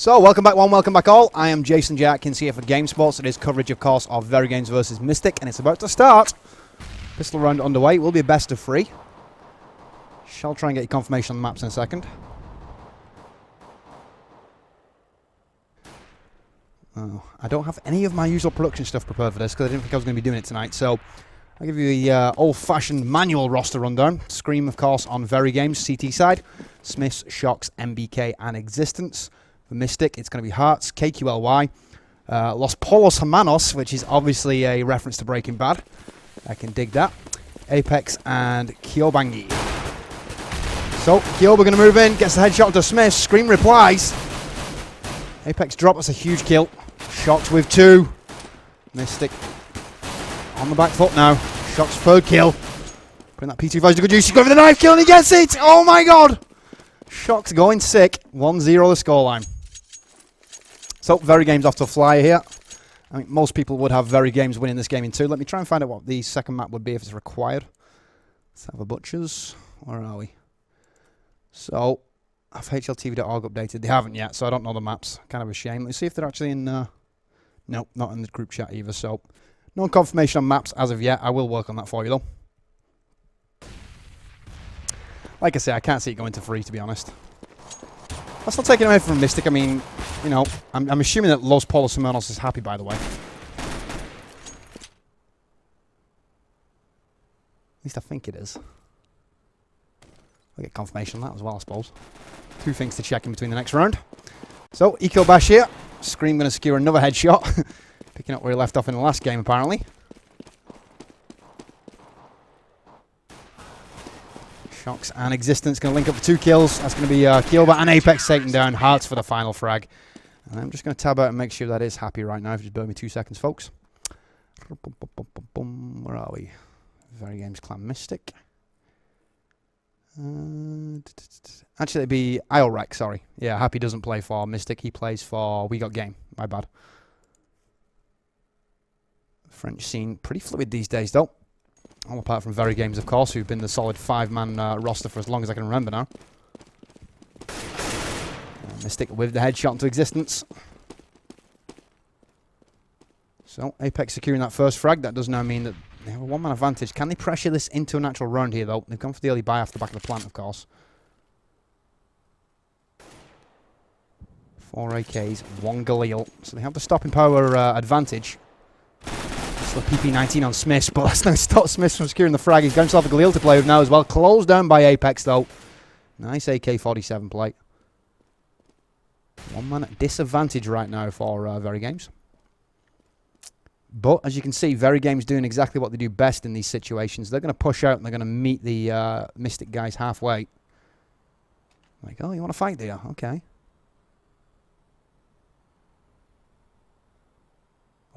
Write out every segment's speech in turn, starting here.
So, welcome back one, welcome back all. I am Jay Atkins here for GameSports. It is coverage, of course, of VeryGames versus Mystik, and it's about to start. Pistol round underway. It will be a best of 3. Shall try and get your confirmation on the maps in a second. Oh, I don't have any of my usual production stuff prepared for this because I didn't think I was going to be doing it tonight. So, I'll give you the old-fashioned manual roster rundown. Scream, of course, on VeryGames, CT side. Smiths, Shocks, MBK, and Existence. For Mystik, it's going to be Hearts, KQLY, Los Polos Hermanos, which is obviously a reference to Breaking Bad. I can dig that. Apex and Kyobangi. So, Kyoba going to move in, gets the headshot to Smith. Scream replies. Apex drop, that's a huge kill. Shocks with 2. Mystik on the back foot now. Shocks third kill. Putting that P2 to good use. He's going for the knife kill and he gets it! Oh my god! Shocks going sick. 1-0 the scoreline. So, VeryGames off to a flyer here. I think most people would have VeryGames winning this game in 2. Let me try and find out what the second map would be if it's required. Let's have a Butchers. Where are we? So, have HLTV.org updated? They haven't yet, so I don't know the maps. Kind of a shame. Let's see if they're actually in... Nope, not in the group chat either, so... No confirmation on maps as of yet. I will work on that for you, though. Like I say, I can't see it going to 3, to be honest. That's not taking away from Mystik. I mean, you know, I'm assuming that Los Polos Hermanos is happy, by the way. At least I think it is. I'll get confirmation on that as well, I suppose. 2 things to check in between the next round. So, Eco Bash here. Scream going to secure another headshot. Picking up where he left off in the last game, apparently. Shocks and Existence going to link up for 2 kills. That's going to be Kyoba and Apex taking down Hearts for the final frag. And I'm just going to tab out and make sure that is happy right now. If you just bear with me 2 seconds, folks. Where are we? VeryGames Clan Mystik. Actually, it'd be Iolrek, sorry. Yeah, Happy doesn't play for Mystik. He plays for We Got Game. My bad. French scene pretty fluid these days, though. All apart from VeryGames, of course, who've been the solid 5-man roster for as long as I can remember now. Mystik with the headshot into Existence. So, Apex securing that first frag. That does now mean that they have a 1-man advantage. Can they pressure this into a natural round here, though? They've gone for the early buy off the back of the plant, of course. 4 AKs, 1 Galil. So they have the stopping power advantage. The PP19 on Smiths, but that's no stop Smiths from securing the frag. He's got himself a Galil to play with now as well. Closed down by Apex, though. Nice AK-47 play. 1-man disadvantage right now for VeryGames. But, as you can see, VeryGames doing exactly what they do best in these situations. They're going to push out and they're going to meet the Mystik guys halfway. Like, oh, you want to fight there? Okay.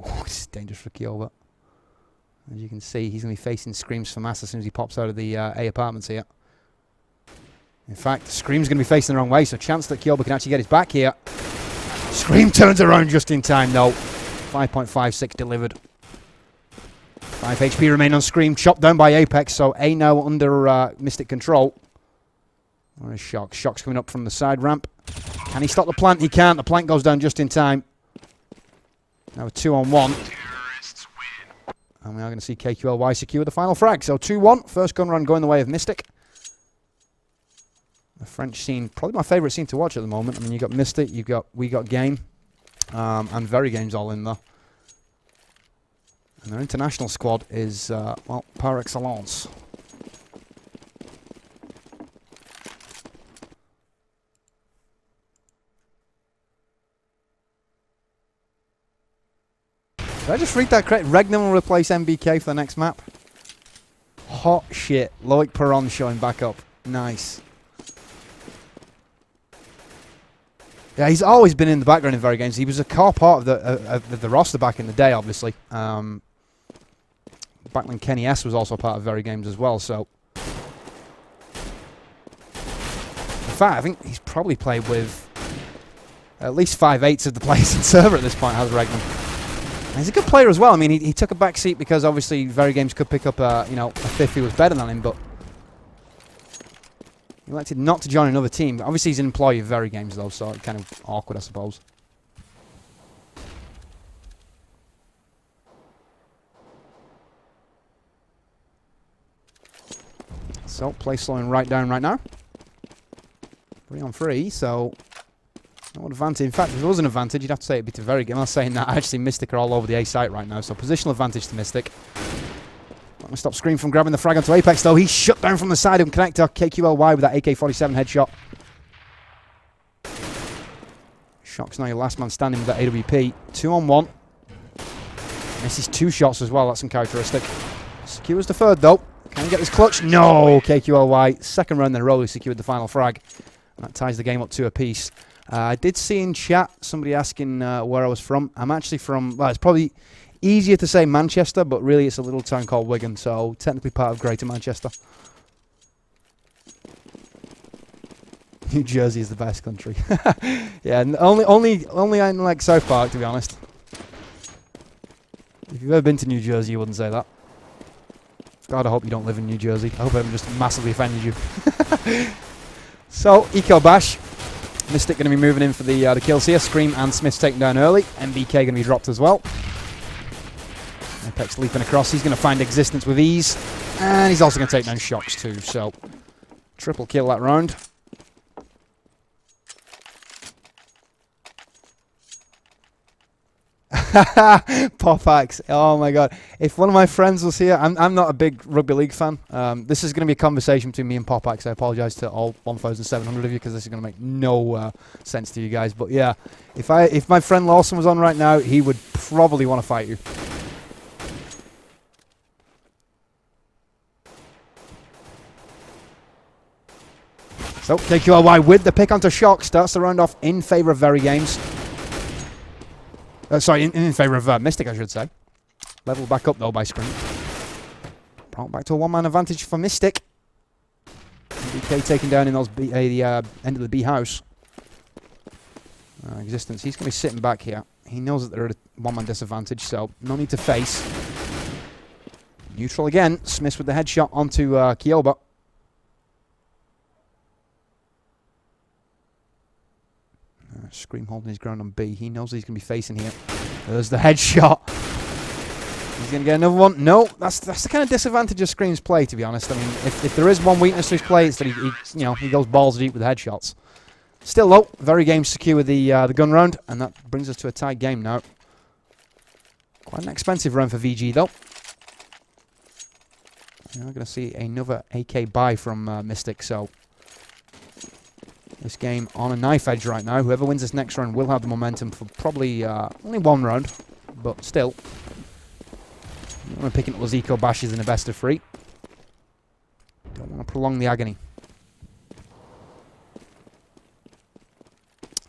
Oh, this is dangerous for Kyoba. As you can see, he's going to be facing Scream's FAMAS as soon as he pops out of the A apartments here. In fact, Scream's going to be facing the wrong way, so chance that Kyoba can actually get his back here. Scream turns around just in time, though. 5.56 delivered. 5 HP remain on Scream, chopped down by Apex, so A now under Mystik control. Where is Shocks? Shocks coming up from the side ramp. Can he stop the plant? He can't. The plant goes down just in time. Now a 2-on-1. And we are going to see KQLY secure the final frag. So 2-1. First gun run going the way of Mystik. The French scene, probably my favourite scene to watch at the moment. I mean, you've got Mystik, you've got We Got Game, and VeryGames all in there. And their international squad is, well, par excellence. Did I just read that correct? Regnan will replace MBK for the next map. Hot shit. Loic Perron showing back up. Nice. Yeah, he's always been in the background in VeryGames. He was a core part of the roster back in the day, obviously. Back when Kenny S was also part of VeryGames as well, so... In fact, I think he's probably played with at least 5/8 of the players in server at this point, has Regnan. He's a good player as well. I mean, he took a back seat because obviously VeryGames could pick up a 5th who was better than him, but He elected not to join another team. Obviously, he's an employee of VeryGames, though, so it's kind of awkward, I suppose. So, play slowing right down right now. 3 on 3, so no advantage. In fact, if there was an advantage, you'd have to say it'd be to VeryGames. I'm not saying that. Actually, Mystik are all over the A site right now, so positional advantage to Mystik. Not going to stop Scream from grabbing the frag onto Apex, though. He's shut down from the side of connector. KQLY with that AK-47 headshot. Shock's now your last man standing with that AWP. 2 on 1. Misses 2 shots as well. That's uncharacteristic. Secures the third, though. Can he get this clutch? No! KQLY. Second round in a row, he secured the final frag. That ties the game up 2 apiece. I did see in chat somebody asking where I was from. I'm actually from, well, it's probably easier to say Manchester, but really it's a little town called Wigan, so technically part of Greater Manchester. New Jersey is the best country. Yeah, only I like South Park, to be honest. If you've ever been to New Jersey, you wouldn't say that. God, I hope you don't live in New Jersey. I hope I haven't just massively offended you. So, Eco Bash. Mystik going to be moving in for the kills here. Scream and Smith's taken down early. MBK going to be dropped as well. Apex leaping across. He's going to find existence with ease. And he's also going to take down Shocks too. So, triple kill that round. Popax. Oh my god. If one of my friends was here, I'm not a big rugby league fan. This is going to be a conversation between me and Popax. I apologise to all 1,700 of you because this is going to make no sense to you guys. But yeah, if my friend Lawson was on right now, he would probably want to fight you. So KQLY with the pick onto Shock starts the round off in favour of VeryGames. Sorry, in favour of Mystik, I should say. Leveled back up, though, by Scream. Brought back to a one-man advantage for Mystik. MBK taken down in those the end of the B house. Existence. He's going to be sitting back here. He knows that they're at a one-man disadvantage, so no need to face. Neutral again. Smith with the headshot onto Kyoba. Scream holding his ground on B. He knows he's going to be facing here. There's the headshot. He's going to get another one. No, that's the kind of disadvantage of Scream's play, to be honest. I mean, if there is one weakness to his play, it's that he goes balls deep with headshots. Still, though, VeryGames secure with the gun round, and that brings us to a tight game now. Quite an expensive round for VG, though. You're going to see another AK buy from Mystik, so this game on a knife edge right now. Whoever wins this next round will have the momentum for probably only one round, but still. I'm picking up those eco bashes in the best of 3. Don't want to prolong the agony.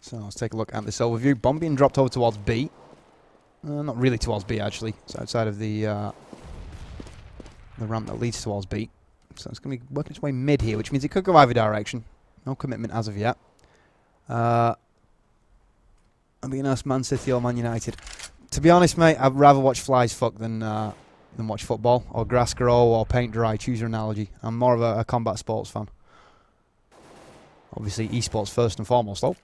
So let's take a look at this overview. Bomb being dropped over towards B. Not really towards B, actually. It's outside of the ramp that leads towards B. So it's going to be working its way mid here, which means it could go either direction. No commitment as of yet. I'm being asked Man City or Man United. To be honest, mate, I'd rather watch flies fuck than watch football or grass grow or paint dry. Choose your analogy. I'm more of a combat sports fan. Obviously, eSports first and foremost, though.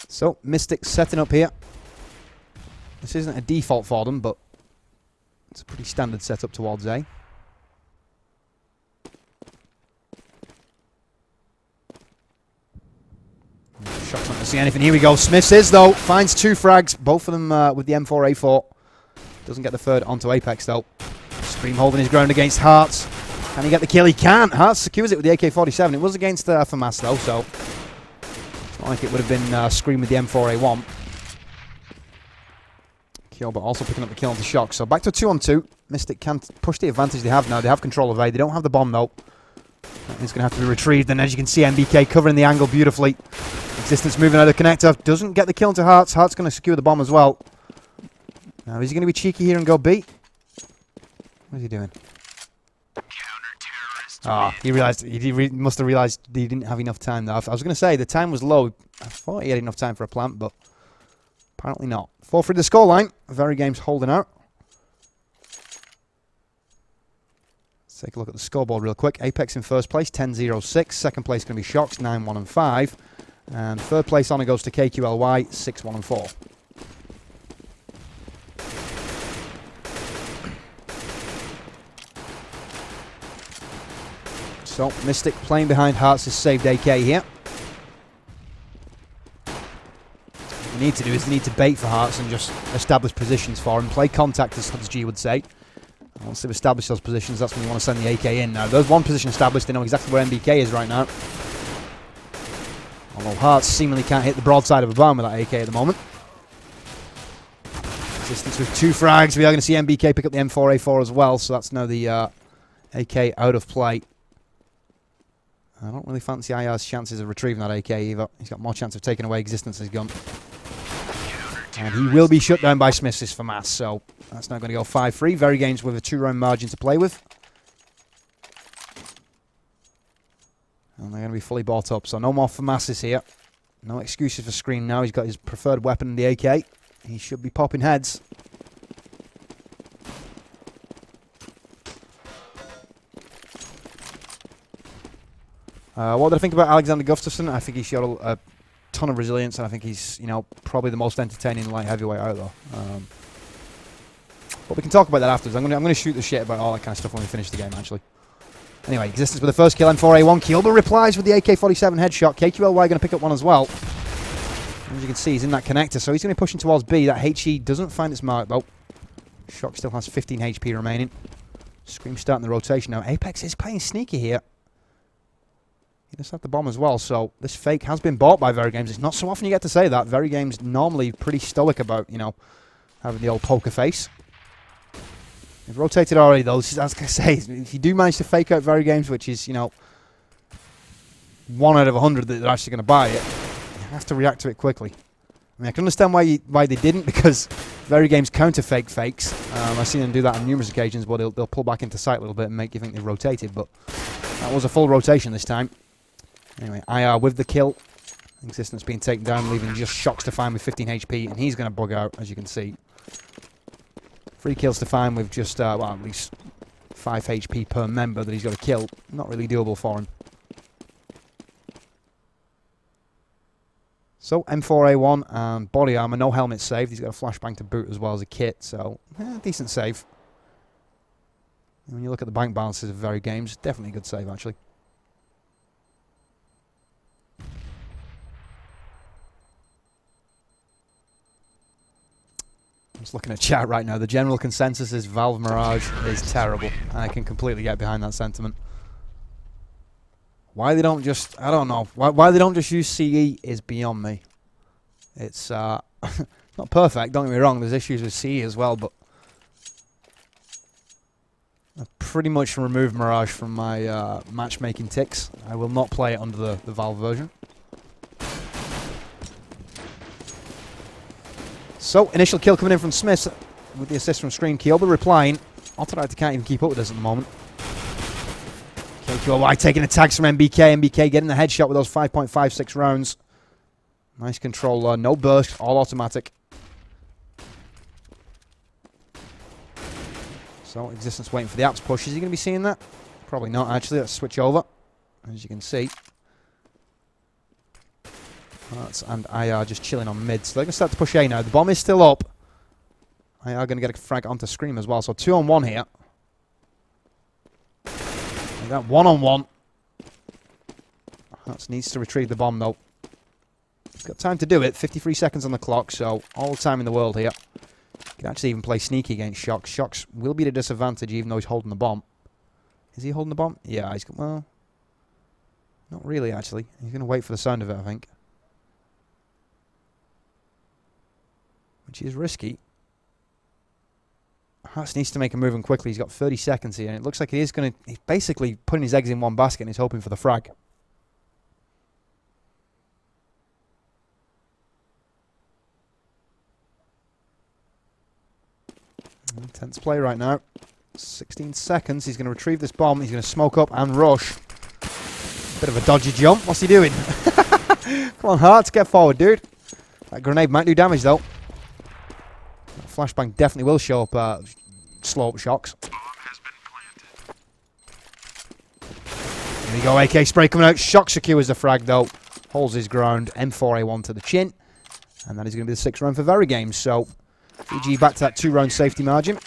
So, Mystik setting up here. This isn't a default for them, but it's a pretty standard setup towards A. Shots not to see anything. Here we go. Smiths is, though. Finds 2 frags. Both of them with the M4A4. Doesn't get the third onto Apex, though. Scream holding his ground against Hearts. Can he get the kill? He can't. Hearts secures it with the AK-47. It was against FAMAS, though, so it's not like it would have been Scream with the M4A1. Kyoba also picking up the kill onto Shock. So back to 2-on-2. Mystik can push the advantage they have now. They have control of A. They don't have the bomb, though. It's going to have to be retrieved, and as you can see, MBK covering the angle beautifully. Existence moving out of the connector. Doesn't get the kill into Hearts. Hearts going to secure the bomb as well. Now, is he going to be cheeky here and go B? What is he doing? He realised. He must have realised he didn't have enough time, though. I was going to say, the time was low. I thought he had enough time for a plant, but apparently not. 4-3 the scoreline. VeryGames holding out. Let's take a look at the scoreboard real quick. Apex in first place, 10-0-6. Second place going to be Shocks, 9-1-5. And third place honour goes to KQLY, 6-1-4. So, Mystik playing behind Hearts has saved AK here. What we need to do is we need to bait for Hearts and just establish positions for him. Play contact, as G would say. Once they've established those positions, that's when you want to send the AK in. Now, there's one position established. They know exactly where MBK is right now. Although Hearts seemingly can't hit the broadside of a barn with that AK at the moment. Resistance with 2 frags. We are going to see MBK pick up the M4A4 as well. So that's now the AK out of play. I don't really fancy IR's chances of retrieving that AK either. He's got more chance of taking away Existence's gun. And he will be shut down by Smiths for mass, so that's now going to go 5-3. VeryGames with a 2-round margin to play with. And they're going to be fully bought up, so no more for masses here. No excuses for Scream now. He's got his preferred weapon in the AK. He should be popping heads. What did I think about Alexander Gustafsson? I think he showed a ton of resilience, and I think he's, you know, probably the most entertaining light heavyweight out there. But we can talk about that afterwards. I'm going to shoot the shit about all that kind of stuff when we finish the game, actually. Anyway, Existence with the first kill, M4A1. Kyoba replies with the AK-47 headshot. KQLY going to pick up one as well. As you can see, he's in that connector, so he's going to be pushing towards B. That HE doesn't find its mark, though. Shock still has 15 HP remaining. Scream starting the rotation now. Apex is playing sneaky here. He does have the bomb as well, so this fake has been bought by VeryGames. It's not so often you get to say that. VeryGames normally pretty stoic about, you know, having the old poker face. They've rotated already, though. As I say, if you do manage to fake out VeryGames, which is, you know, 1 out of 100 that they're actually going to buy it, you have to react to it quickly. I mean, I can understand why they didn't, because VeryGames counter fake fakes. I've seen them do that on numerous occasions, but they'll pull back into sight a little bit and make you think they've rotated, but that was a full rotation this time. Anyway, IR with the kill. Existence being taken down, leaving just Shocks to find with 15 HP, and he's going to bug out, as you can see. 3 kills to find with just, well, at least 5 HP per member that he's got to kill. Not really doable for him. So, M4A1 and body armor, no helmet saved. He's got a flashbang to boot as well as a kit, so decent save. And when you look at the bank balances of VeryGames, definitely a good save, actually. Just looking at chat right now, the general consensus is Valve Mirage is terrible. I can completely get behind that sentiment. Why they don't just, I don't know, why they don't just use CE is beyond me. It's not perfect, don't get me wrong, there's issues with CE as well, but I've pretty much removed Mirage from my matchmaking ticks. I will not play it under the Valve version. So, initial kill coming in from Smith with the assist from Scream. Kyoba replying. Autorite can't even keep up with us at the moment. KQLY taking attacks from MBK. MBK getting the headshot with those 5.56 rounds. Nice control, no burst, all automatic. So, Existence waiting for the apps push. Is he going to be seeing that? Probably not, actually. Let's switch over. As you can see. Hearts and IR just chilling on mid. So they're going to start to push A now. The bomb is still up. IR going to get a frag onto Scream as well. So 2-on-1 here. And that 1-on-1. Hearts needs to retrieve the bomb though. He's got time to do it. 53 seconds on the clock. So all the time in the world here. He can actually even play sneaky against Shocks. Shocks will be at a disadvantage even though he's holding the bomb. Is he holding the bomb? Yeah, he's got, well, not really actually. He's going to wait for the sound of it, I think. Which is risky. Hearts needs to make a move and quickly. He's got 30 seconds here, and it looks like he is going to... He's basically putting his eggs in one basket and he's hoping for the frag. Intense play right now. 16 seconds. He's going to retrieve this bomb. He's going to smoke up and rush. Bit of a dodgy jump. What's he doing? Come on, Hearts. Get forward, dude. That grenade might do damage, though. That flashbang definitely will show up, slow up Shocks. we go, AK spray coming out. Shock secures the frag though. Holds his ground. M4A1 to the chin. And that is going to be the 6th round for VeryGames. So, VG back to that 2-round safety margin.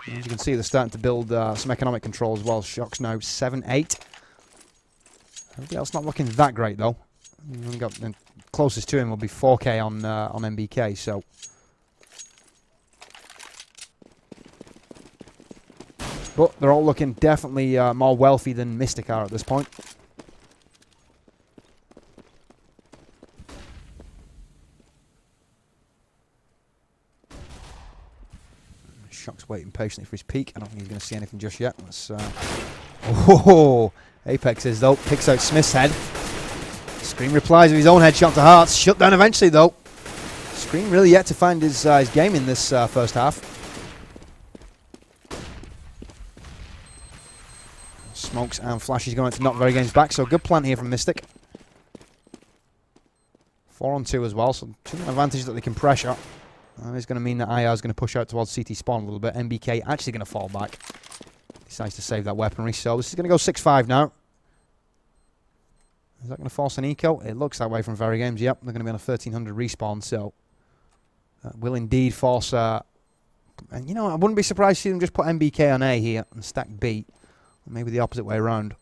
As you can see, they're starting to build some economic control as well. Shock's now 7-8. Everybody else not looking that great though. We've got the closest to him will be 4K on MBK. So, but they're all looking definitely more wealthy than Mystik are at this point. Shock's waiting patiently for his peak. I don't think he's going to see anything just yet. Let's, oh, Apex is though. Picks out Smith's head. Scream replies with his own headshot to Hearts. Shut down eventually though. Scream really yet to find his game in this first half. Smokes and flashes going to knock VeryGames back. So good plant here from Mystik. 4-on-2 as well. So two advantage that they can pressure. It's going to mean that IR is going to push out towards CT spawn a little bit. MBK actually going to fall back. Decides to save that weaponry. So this is going to go 6-5 now. Is that going to force an eco? It looks that way from VeryGames. Yep, they're going to be on a 1300 respawn. So that will indeed force... and you know, I wouldn't be surprised to see them just put MBK on A here and stack B. Or maybe the opposite way around.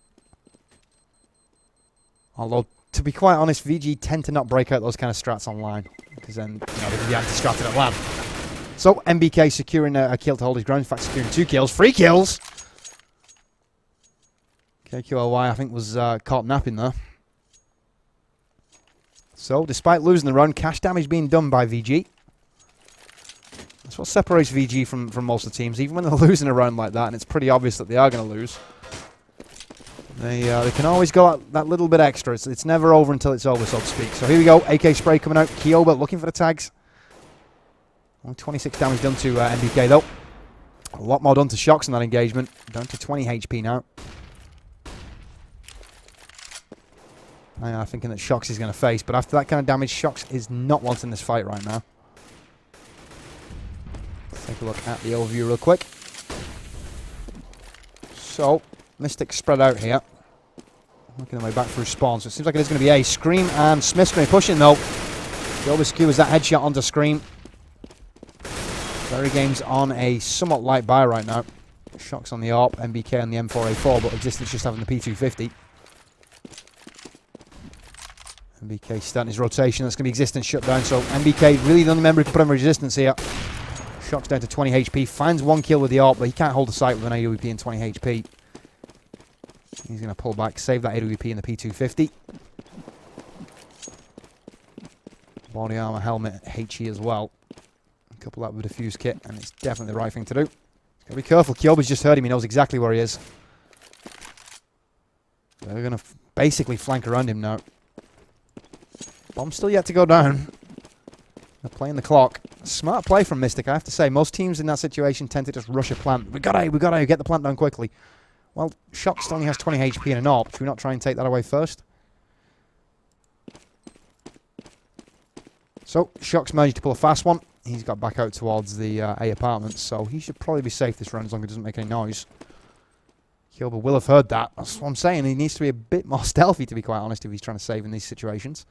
Although, to be quite honest, VG tend to not break out those kind of strats online. Because then, you know, they can be anti-stratted at lab. So, MBK securing a kill to hold his ground. In fact, securing 2 kills. 3 kills! KQLY, I think, was caught napping there. So, despite losing the round, cash damage being done by VG. That's what separates VG from most of the teams. Even when they're losing a round like that, and it's pretty obvious that they are going to lose. They can always go that little bit extra. It's never over until it's over, so to speak. So here we go. AK spray coming out. Kyoba looking for the tags. Only 26 damage done to MBK, though. A lot more done to Shocks in that engagement. Down to 20 HP now. Thinking that Shocks is going to face. But after that kind of damage, Shocks is not wanting this fight right now. Let's take a look at the overview real quick. So... Mystik spread out here. Working their way back through spawn. So it seems like it is going to be A. Scream and Smith's going to be pushing though. The overskew that headshot onto Scream. VeryGames on a somewhat light buy right now. Shocks on the ARP, MBK on the M4A4, but Existence just having the P250. MBK starting his rotation. That's going to be Existence shut down. So MBK really the only member who can put on resistance here. Shocks down to 20 HP. Finds 1 kill with the ARP, but he can't hold the site with an AWP and 20 HP. He's going to pull back, save that AWP in the P250. Body armor, helmet, HE as well. Couple that with a diffuse kit, and it's definitely the right thing to do. Got to be careful. Kyoba's just heard him. He knows exactly where he is. They're going to basically flank around him now. Bomb's still yet to go down. They're playing the clock. Smart play from Mystik, I have to say. Most teams in that situation tend to just rush a plant. We got to get the plant down quickly. Well, Shocks only has 20 HP and an AWP. Should we not try and take that away first? So, Shocks managed to pull a fast one. He's got back out towards the A apartments, so he should probably be safe this round as long as it doesn't make any noise. Kyoba will have heard that. That's what I'm saying. He needs to be a bit more stealthy, to be quite honest, if he's trying to save in these situations.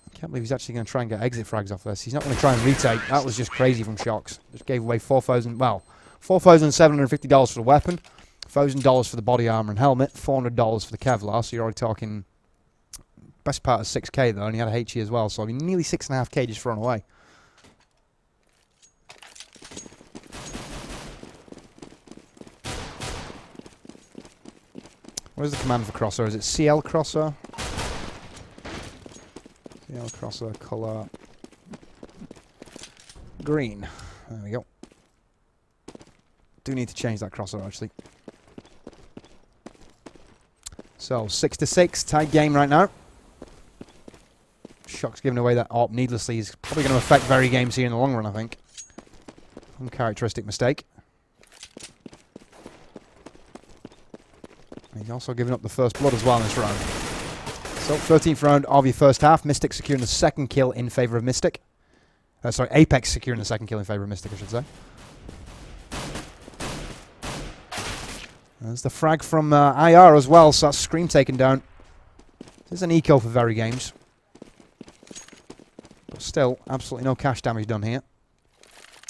I can't believe he's actually going to try and get exit frags off this. He's not going to try and retake. That was just crazy from Shocks. Just gave away $4,750 for the weapon, $1,000 for the body armor and helmet, $400 for the Kevlar. So you're already talking best part of 6K though, and he had a HE as well. So I mean, nearly 6.5K just thrown away. What is the command for crosser? Is it CL crosser? CL crosser, colour green. There we go. Do need to change that crosser actually. So 6-6, tight game right now. Shocks giving away that AWP needlessly is probably going to affect VeryGames here in the long run, I think. Uncharacteristic mistake. He's also giving up the first blood as well in this round. So, 13th round of your first half. Mystik securing the second kill in favour of Mystik. Sorry, Apex securing the second kill in favour of Mystik, I should say. There's the frag from IR as well, so that's Scream taken down. There's an eco for VeryGames. But still, absolutely no cash damage done here.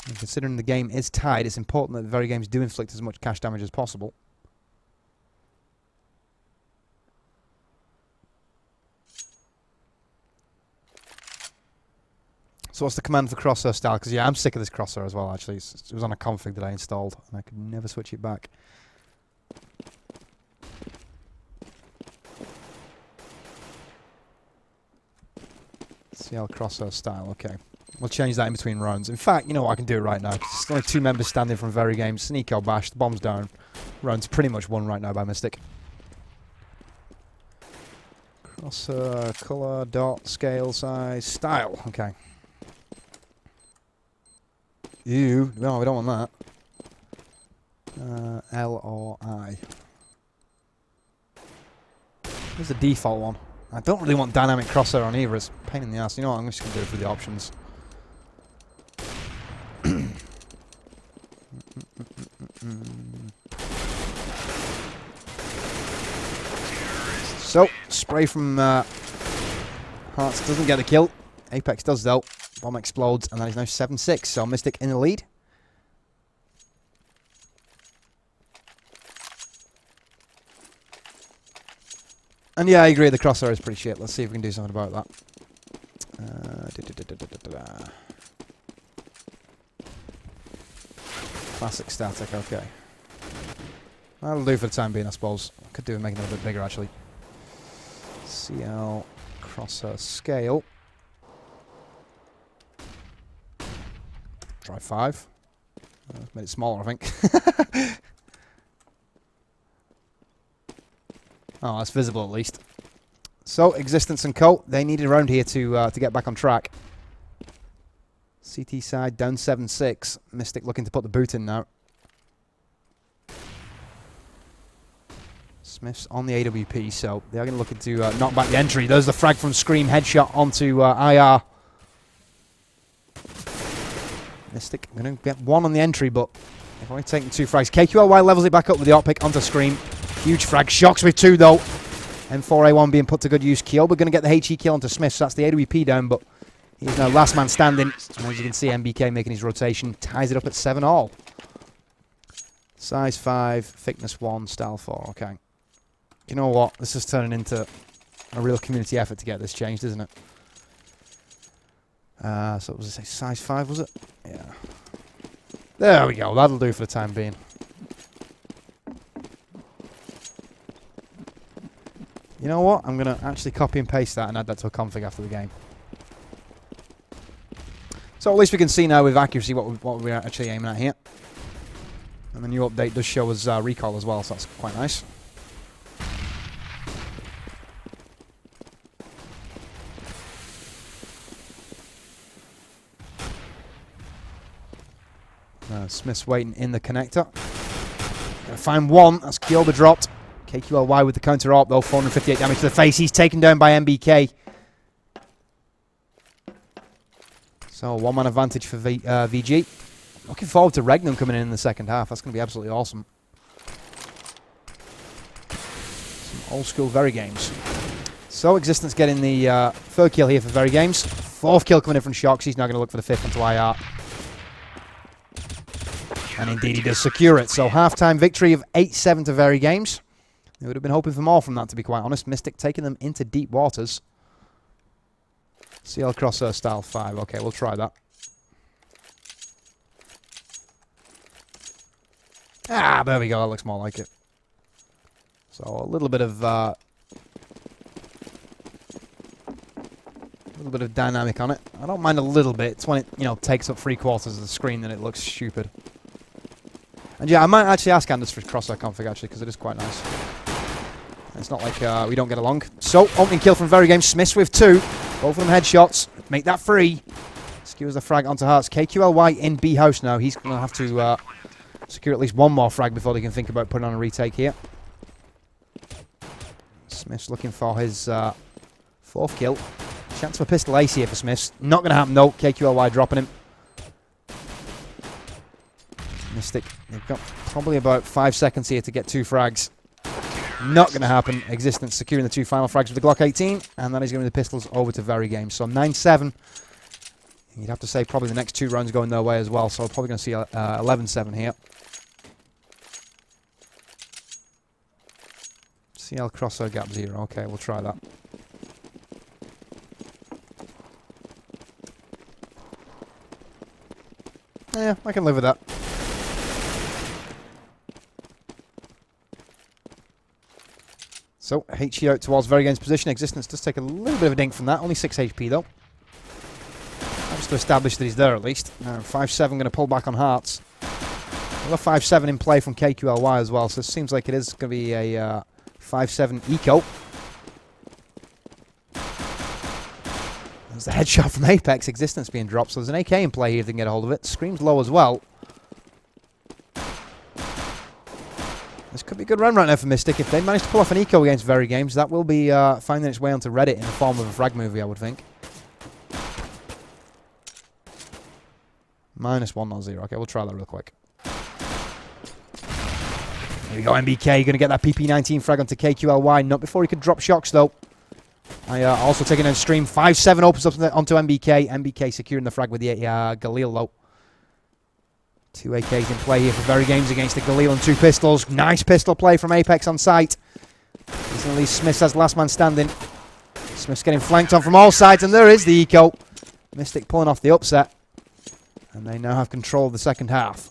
And considering the game is tied, it's important that VeryGames do inflict as much cash damage as possible. So what's the command for crosshair style? Because yeah, I'm sick of this crosshair as well, actually. It was on a config that I installed, and I could never switch it back. CL crosshair style, okay. We'll change that in between rounds. In fact, you know what, I can do it right now. There's only 2 members standing from VeryGames. Sneako bash, the bomb's down. Round's pretty much won right now by Mystik. Crosshair, colour, dot, scale, size, style, okay. Ew, no, we don't want that. L or I. Here's the default one. I don't really want dynamic crosshair on either, it's a pain in the ass. You know what, I'm just going to do it for the options. So, spray from Hearts doesn't get the kill. Apex does though. Bomb explodes, and that is now 7-6. So Mystik in the lead. And yeah, I agree, the crosshair is pretty shit. Let's see if we can do something about that. Classic static, okay. That'll do for the time being, I suppose. Could do with making it a bit bigger, actually. CL crosshair scale. Try 5. Made it smaller, I think. Oh, that's visible at least. So, Existence and Co. They needed around here to get back on track. CT side down 7-6. Mystik looking to put the boot in now. Smith's on the AWP, so they are going to look to knock back the entry. There's the frag from Scream, headshot onto IR. Mystik going to get 1 on the entry, but they've only taken 2 frags. KQLY levels it back up with the op pick onto Scream. Huge frag. Shocks with 2 though. M4A1 being put to good use. Kyoba going to get the HE kill onto Smith, so that's the AWP down, but he's now last man standing. And as you can see, MBK making his rotation. Ties it up at 7-all. Size 5, thickness 1, style 4. Okay. You know what? This is turning into a real community effort to get this changed, isn't it? So what was it, size 5, was it? Yeah. There we go. That'll do for the time being. You know what? I'm going to actually copy and paste that and add that to a config after the game. So at least we can see now with accuracy what we're actually aiming at here. And the new update does show us recall as well, so that's quite nice. Smith's waiting in the connector. Gonna find 1. That's Kyoba dropped. KQLY with the counter AWP though. 458 damage to the face. He's taken down by MBK. So 1-man advantage for VG. Looking forward to Regnum coming in the second half. That's going to be absolutely awesome. Some old school VeryGames. So Existence getting the 3rd kill here for VeryGames. 4th kill coming in from Shocks. He's now going to look for the 5th onto IR. And indeed he does secure it. So half-time victory of 8-7 to VeryGames. They would have been hoping for more from that, to be quite honest. Mystik taking them into deep waters. CL crosshair style 5. Okay, we'll try that. Ah, there we go. That looks more like it. So a little bit of dynamic on it. I don't mind a little bit. It's when it, you know, takes up 3/4 of the screen that it looks stupid. And yeah, I might actually ask Anders for crosshair config actually, because it is quite nice. It's not like we don't get along. So opening kill from VeryGames. Smiths with 2. Both of them headshots. Make that 3. Skewers the frag onto Hearts. KQLY in B house now. He's going to have to secure at least 1 more frag before they can think about putting on a retake here. Smith's looking for his 4th kill. Chance for pistol ace here for Smiths. Not going to happen though. KQLY dropping him. Mystik, they've got probably about 5 seconds here to get 2 frags. Not going to happen. Existence securing the 2 final frags with the Glock 18, and that is going to be the pistols over to VeryGames. So 9-7. You'd have to say probably the next 2 rounds going their way as well, so we're probably going to see 11-7 here. CL crosshair gap 0. Okay, we'll try that. Yeah, I can live with that. So, HE out towards VeryGames position. Existence does take a little bit of a dink from that. Only 6 HP though. Just to establish that he's there at least. Now, 5-7 going to pull back on Hearts. Another 5-7 in play from KQLY as well, so it seems like it is going to be a 5-7 eco. There's the headshot from Apex. Existence being dropped, so there's an AK in play here if they can get a hold of it. Scream's low as well. This could be a good run right now for Mystik. If they manage to pull off an eco against VeryGames, that will be finding its way onto Reddit in the form of a frag movie, I would think. -1, not 0. Okay, we'll try that real quick. Here we go, MBK. Going to get that PP19 frag onto KQLY. Not before he could drop shocks, though. Also taking in stream. 5-7 opens up onto MBK. MBK securing the frag with the Galil, though. 2 AKs in play here for VeryGames against the Galil and 2 pistols. Nice pistol play from Apex on site. He's going to leave Smith as last man standing. Smith's getting flanked on from all sides, and there is the eco. Mystik pulling off the upset. And they now have control of the second half.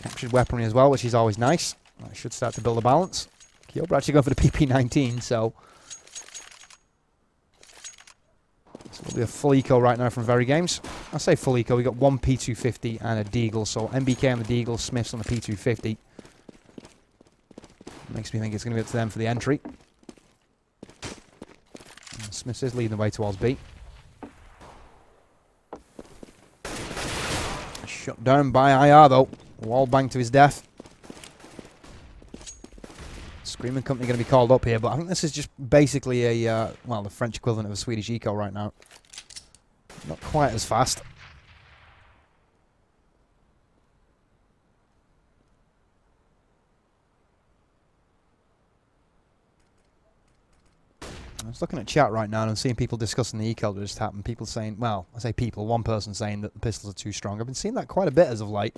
Captured weaponry as well, which is always nice. That should start to build a balance. Kyober actually going for the PP19, so... This will be a full eco right now from VeryGames. I say full eco, we got 1 P250 and a Deagle, so MBK on the Deagle, Smith's on the P250. Makes me think it's going to be up to them for the entry. And Smith is leading the way towards B. Shut down by IR though. Wall bang to his death. Screaming Company going to be called up here, but I think this is just basically a, well, the French equivalent of a Swedish eco right now. Not quite as fast. I was looking at chat right now and I'm seeing people discussing the eco that just happened. People saying, well, I say people, one person saying that the pistols are too strong. I've been seeing that quite a bit as of late.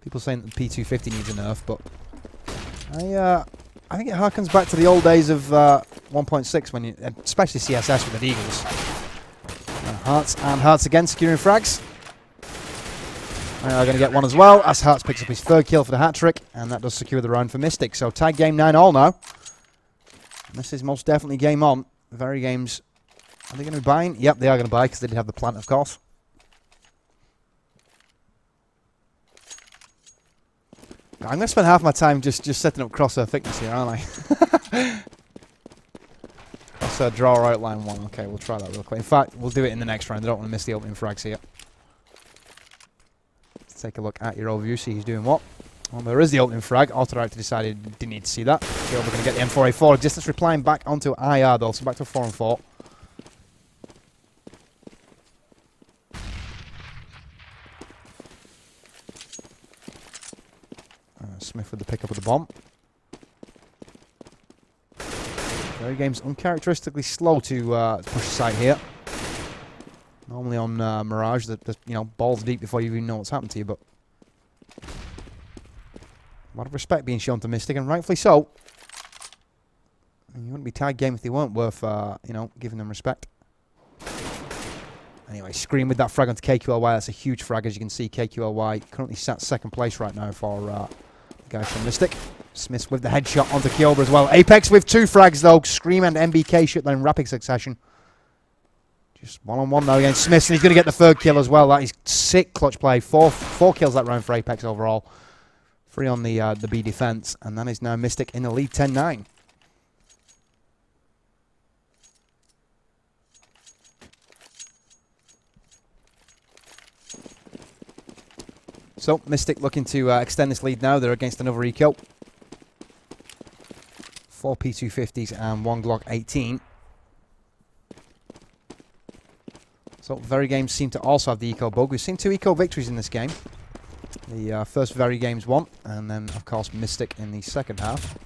People saying that the P250 needs a nerf, but I think it harkens back to the old days of 1.6 when you, especially CSS with the Eagles. Hearts and Hearts again securing frags. They are going to get one as well as Hearts picks up his 3rd kill for the hat-trick, and that does secure the round for Mystik. So tied game 9-all now. And this is most definitely game on. VeryGames, are they going to be buying? Yep, they are going to buy because they did have the plant, of course. I'm going to spend half my time just setting up crosshair thickness here, aren't I? Crosshair draw outline 1. Okay, we'll try that real quick. In fact, we'll do it in the next round. I don't want to miss the opening frags here. Let's take a look at your overview, see who's doing what. Well, there is the opening frag. Autodirector decided didn't need to see that. So we're going to get the M4A4. Existence replying back onto IR though, so back to 4 and 4. Smith with the pickup of the bomb. VeryGames uncharacteristically slow to push the site here. Normally on Mirage, that you know, balls deep before you even know what's happened to you, but a lot of respect being shown to Mystik, and rightfully so. And you wouldn't be tied game if they weren't worth, you know, giving them respect. Anyway, Scream with that frag onto KQLY. That's a huge frag, as you can see. KQLY currently sat 2nd place right now for the guys from Mystik. Smith with the headshot onto Kyober as well. Apex with 2 frags though. Scream and MBK shut down in rapid succession. Just 1-on-1 now against Smith, and he's going to get the 3rd kill as well. That is sick clutch play. 4 kills that round for Apex overall. 3 on the B defense, and that is now Mystik in the lead 10-9. So, Mystik looking to extend this lead now. They're against another eco. 4 P250s and 1 Glock 18. So, VeryGames seem to also have the eco bug. We've seen 2 eco victories in this game. The first VeryGames one, and then, of course, Mystik in the second half.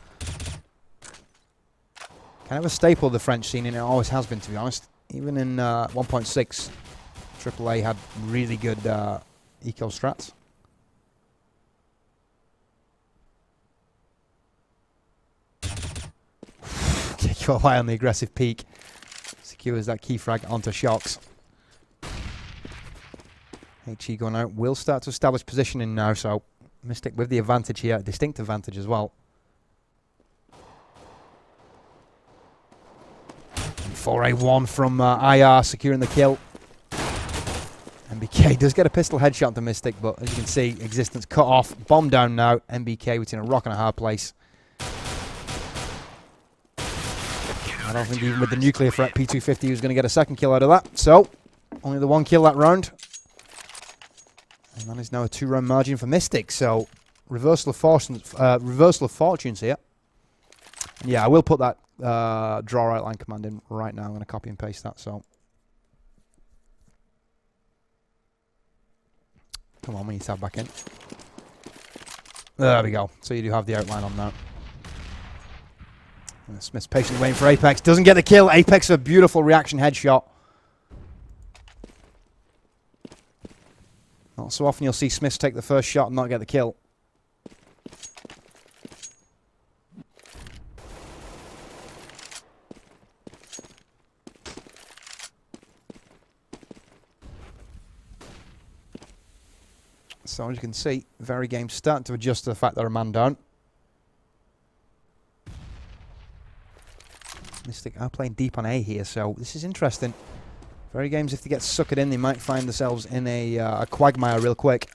Kind of a staple of the French scene, and it always has been, to be honest. Even in 1.6, AAA had really good eco strats. QuadV on the aggressive peak. Secures that key frag onto Shocks. HE going out. Will start to establish positioning now, so Mystik with the advantage here. Distinct advantage as well. 4A1 from IR securing the kill. MBK does get a pistol headshot to Mystik, but as you can see, Existence cut off. Bomb down now. MBK between a rock and a hard place. I don't think even with the nuclear threat, P250 was going to get a second kill out of that. So, only the one kill that round. And that is now a 2-round margin for Mystik. So, reversal of fortunes here. And yeah, I will put that draw outline command in right now. I'm going to copy and paste that. So, come on, we need to have back in. There we go. So you do have the outline on now. And Smith's patiently waiting for Apex. Doesn't get the kill. Apex, a beautiful reaction headshot. Not so often you'll see Smiths take the first shot and not get the kill. So as you can see, VeryGames starting to adjust to the fact they're a man down. Mystik are playing deep on A here, so this is interesting. VeryGames, if they get suckered in, they might find themselves in a quagmire real quick.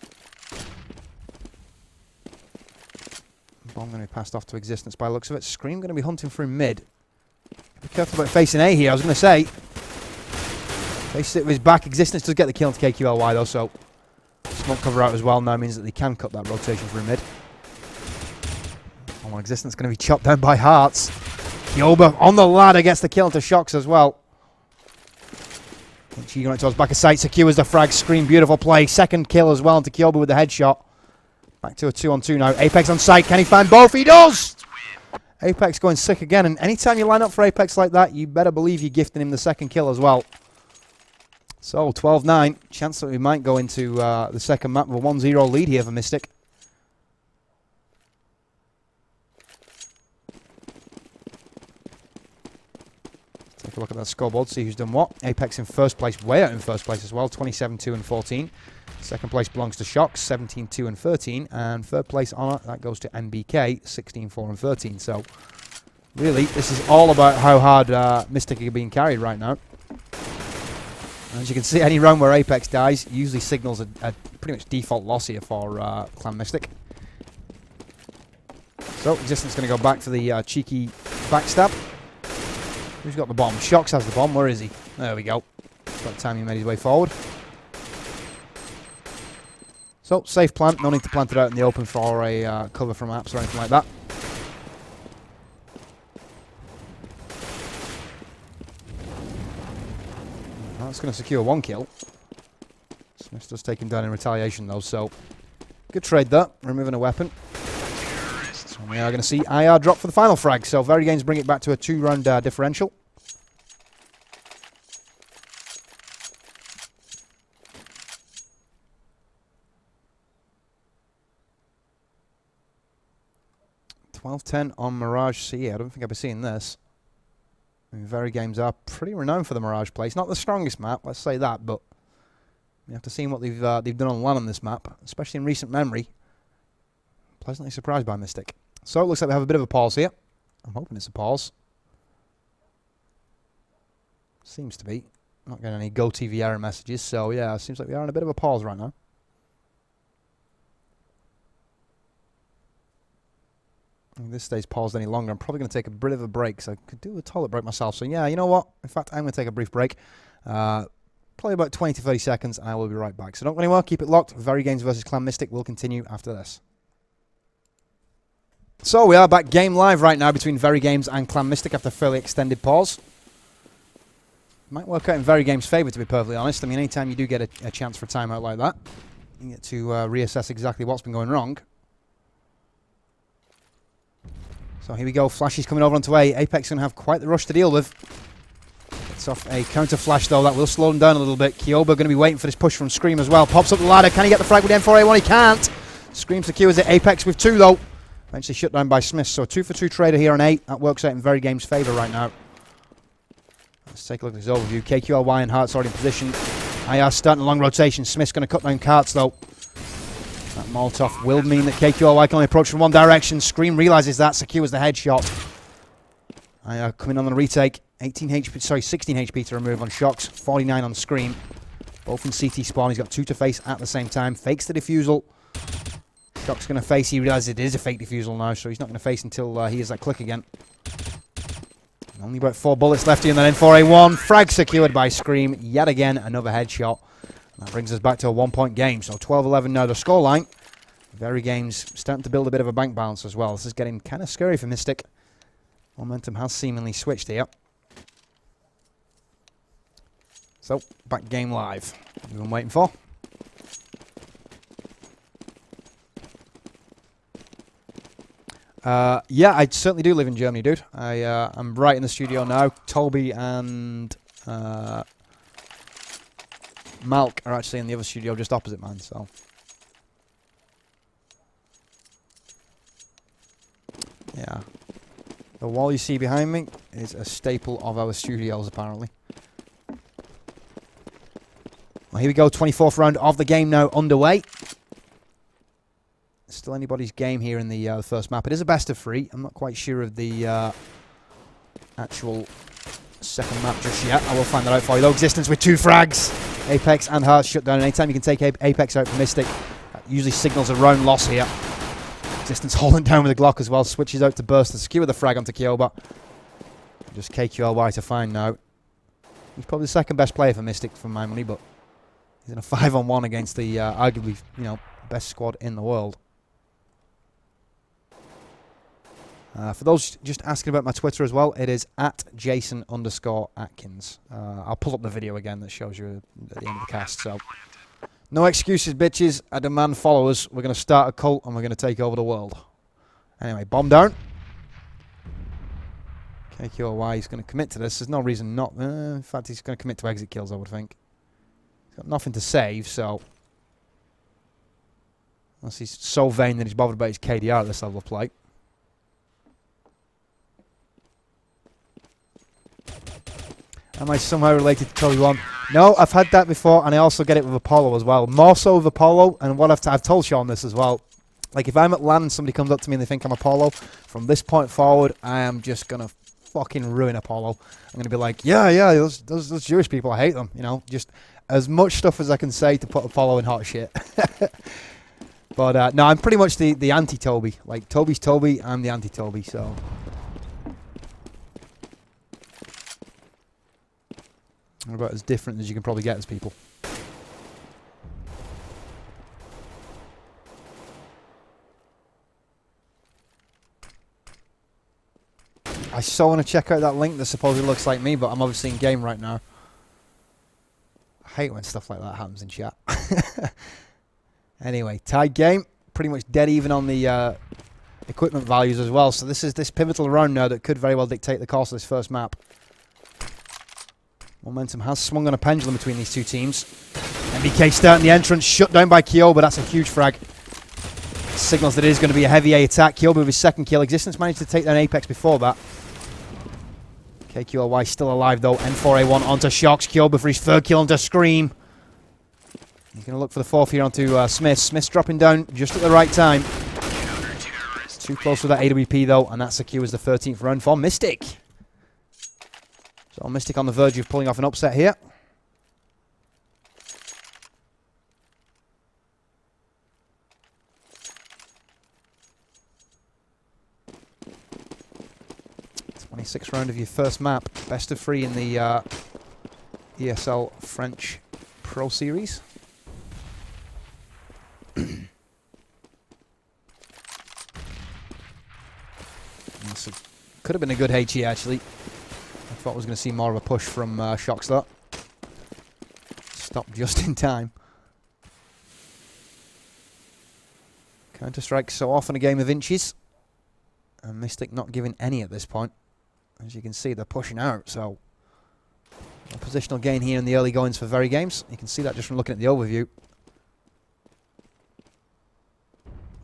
Bomb going to be passed off to Existence by the looks of it. Scream going to be hunting through mid. Be careful about facing A here, I was going to say. Faces it with his back. Existence does get the kill into KQLY though, so smoke cover out as well now means that they can cut that rotation through mid. Oh, Existence going to be chopped down by Hearts. Yoba on the ladder gets the kill into Shocks as well. She going towards back of sight, secures the frag. Scream, beautiful play. Second kill as well into Kyoba with the headshot. Back to a 2-on-2 now. Apex on sight. Can he find both? He does! Apex going sick again. And anytime you line up for Apex like that, you better believe you're gifting him the second kill as well. So, 12-9. Chance that we might go into the second map with a 1-0 lead here for Mystik. Take a look at that scoreboard, see who's done what. Apex in first place, way out in first place as well, 27-2 and 14. Second place belongs to Shocks, 17-2 and 13. And third place honour, that goes to MBK, 16-4 and 13. So, really, this is all about how hard Mystik are being carried right now. As you can see, any round where Apex dies usually signals a pretty much default loss here for Clan Mystik. So, Existence going to go back for the cheeky backstab. Who's got the bomb? Shocks has the bomb. Where is he? There we go. About time he made his way forward. So, safe plant. No need to plant it out in the open for a cover from apps or anything like that. That's going to secure one kill. Smith does take him down in retaliation though, so good trade there. Removing a weapon. And we are going to see IR drop for the final frag. So VeryGames bring it back to a 2-round differential. $12-10 on Mirage C. I don't think I've been seeing this. I mean, VeryGames are pretty renowned for the Mirage place. Not the strongest map, let's say that, but you have to see what they've done on LAN on this map, especially in recent memory. Pleasantly surprised by Mystik. So it looks like we have a bit of a pause here. I'm hoping it's a pause. Seems to be. Not getting any GoTV error messages, so yeah, it seems like we are in a bit of a pause right now. If this stays paused any longer, I'm probably going to take a bit of a break, so I could do a toilet break myself. So yeah, you know what? In fact, I'm going to take a brief break. Probably about 20 to 30 seconds, and I will be right back. So don't go anywhere, keep it locked. VeryGames versus Clan Mystik will continue after this. So we are back game live right now between VeryGames and Clan Mystik after a fairly extended pause. Might work out in VeryGames' favour, to be perfectly honest. I mean, anytime you do get a chance for a timeout like that, You get to reassess exactly what's been going wrong. So here we go. Flash is coming over onto A. Apex going to have quite the rush to deal with. It's off a counter flash though. That will slow them down a little bit. QuadV going to be waiting for this push from Scream as well. Pops up the ladder. Can he get the frag with M4A1? He can't. Scream secures it. Apex with 2 though. Eventually shut down by Smith. So 2-for-2 trader here on 8. That works out in VeryGames' favour right now. Let's take a look at his overview. KQLY and Hart's already in position. IR starting a long rotation. Smith's going to cut down Carts though. That Molotov will mean that KQLY can only approach from one direction. Scream realises that, secures the headshot. IR coming on the retake. 16 HP to remove on Shocks. 49 on Scream. Both in CT spawn. He's got 2 to face at the same time. Fakes the defusal. Shock's going to face. He realises it is a fake defusal now, so he's not going to face until he hears that click again. Only about 4 bullets left here, and then M4A1. Frag secured by Scream. Yet again, another headshot. That brings us back to a 1-point game. So 12-11 now the scoreline. VeryGames starting to build a bit of a bank balance as well. This is getting kind of scary for Mystik. Momentum has seemingly switched here. So, back game live. What have you been waiting for? Yeah, I certainly do live in Germany, dude. I'm right in the studio now. Toby and Malk are actually in the other studio just opposite mine, so. Yeah. The wall you see behind me is a staple of our studios, apparently. Well, here we go, 24th round of the game now underway. Still anybody's game here in the first map. It is a best of 3. I'm not quite sure of the actual second map just yet. I will find that out for you though. Existence with 2 frags. Apex and Hearts shut down. And anytime you can take Apex out for Mystik, that usually signals a round loss here. Existence holding down with a Glock as well. Switches out to burst and secure the frag onto QuadV. Just KQLY to find now. He's probably the second best player for Mystik for my money, but he's in a 5-on-1 against the arguably, you know, best squad in the world. For those just asking about my Twitter as well, it is at Jason_Atkins. I'll pull up the video again that shows you at the end of the cast. So, no excuses, bitches. I demand followers. We're going to start a cult and we're going to take over the world. Anyway, bomb down. KQLY is going to commit to this. There's no reason not. In fact, he's going to commit to exit kills, I would think. He's got nothing to save, so. Unless he's so vain that he's bothered about his KDR at this level of play. Am I somehow related to Toby 1? No, I've had that before, and I also get it with Apollo as well. More so with Apollo, and what I've told Sean this as well. Like, if I'm at LAN and somebody comes up to me and they think I'm Apollo, from this point forward, I am just going to fucking ruin Apollo. I'm going to be like, yeah, those Jewish people, I hate them. You know, just as much stuff as I can say to put Apollo in hot shit. But, no, I'm pretty much the anti-Toby. Like, Toby's Toby, I'm the anti-Toby, so. We're about as different as you can probably get as people. I so want to check out that link that supposedly looks like me, but I'm obviously in game right now. I hate when stuff like that happens in chat. Anyway, tied game. Pretty much dead even on the equipment values as well. So this is this pivotal round now that could very well dictate the course of this first map. Momentum has swung on a pendulum between these two teams. MBK starting the entrance, shut down by QuadV, but that's a huge frag. Signals that it is going to be a heavy A attack. QuadV with his second kill. Existence managed to take down Apex before that. KQLY still alive though. M4A1 onto Shocks. QuadV for his third kill onto Scream. He's going to look for the fourth here onto Smith. Smith's dropping down just at the right time. It's too close with that AWP though, and that secures the 13th round for Mystik. So Mystik on the verge of pulling off an upset here. #26 round of your first map. Best of 3 in the ESL French Pro Series. Could have been a good HE actually. I thought I was going to see more of a push from Shocks though. Stopped just in time. Counter-Strike so often a game of inches. And Mystik not giving any at this point. As you can see, they're pushing out, so a positional gain here in the early goings for VeryGames. You can see that just from looking at the overview.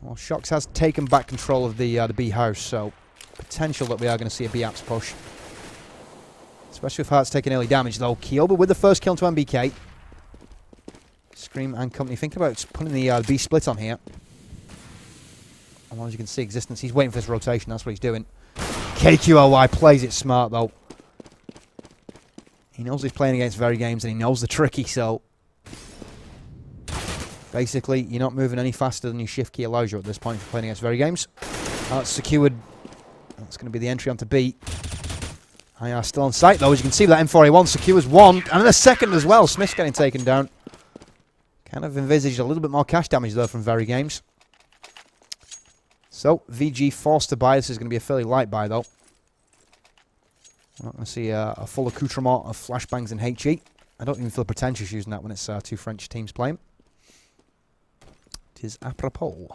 Well, Shox has taken back control of the B house, so potential that we are going to see a B apps push. Especially with Hearts taking early damage, though. Kyoba with the first kill into MBK. Scream and company thinking about putting the B split on here. And as you can see, Existence, he's waiting for this rotation. That's what he's doing. KQLY plays it smart, though. He knows he's playing against VeryGames, and he knows the tricky, so basically, you're not moving any faster than your shift key allows you at this point if you're playing against VeryGames. That's secured. That's going to be the entry onto B. IR still on site, though. As you can see, that M4A1 secures one, and a second as well. Smith's getting taken down. Kind of envisaged a little bit more cash damage, though, from VeryGames. So, VG forced to buy. This is going to be a fairly light buy, though. We're not going to see a full accoutrement of flashbangs and HE. I don't even feel pretentious using that when it's two French teams playing. It is apropos.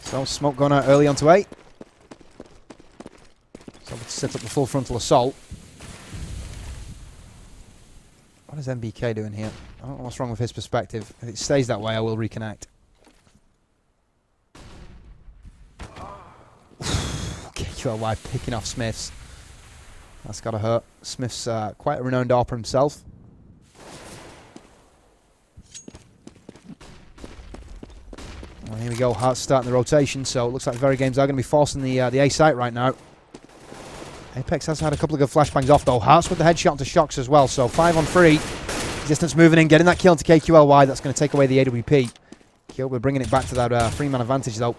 So, smoke going out early onto A. So, let's set up the full frontal assault. What is MBK doing here? I don't know what's wrong with his perspective. If it stays that way, I will reconnect. KQLY picking off Smiths. That's got to hurt. Smith's quite a renowned AWPer himself. Well, here we go. Hearts starting the rotation, so it looks like VeryGames are going to be forcing the A site right now. Apex has had a couple of good flashbangs off, though. Hearts with the headshot into Shox as well, so 5 on 3. Existence moving in, getting that kill into KQLY. That's going to take away the AWP. Kyoba bringing it back to that 3-man advantage, though.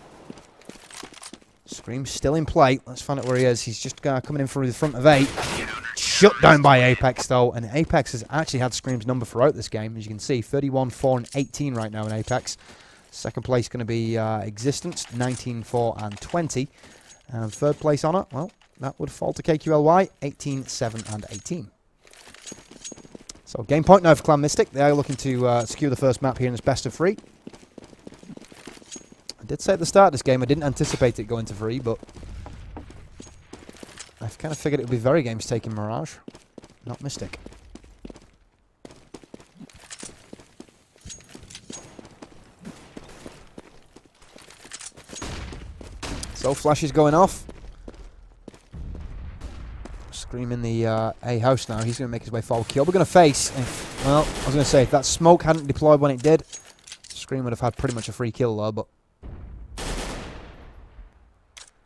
Scream's still in play. Let's find out where he is. He's just coming in through the front of A. Shut down by Apex, though. And Apex has actually had Scream's number throughout this game. As you can see, 31, 4, and 18 right now in Apex. Second place going to be Existence, 19, 4, and 20. And third place on it, well, that would fall to KQLY, 18, 7, and 18. So game point now for Clan Mystik. They are looking to secure the first map here in this best of 3. I did say at the start of this game I didn't anticipate it going to 3, but I kind of figured it would be VeryGames taking Mirage, not Mystik. So flash is going off. Scream in the A house now. He's going to make his way forward. Kyoba going to face. Well, I was going to say, if that smoke hadn't deployed when it did, Scream would have had pretty much a free kill though, but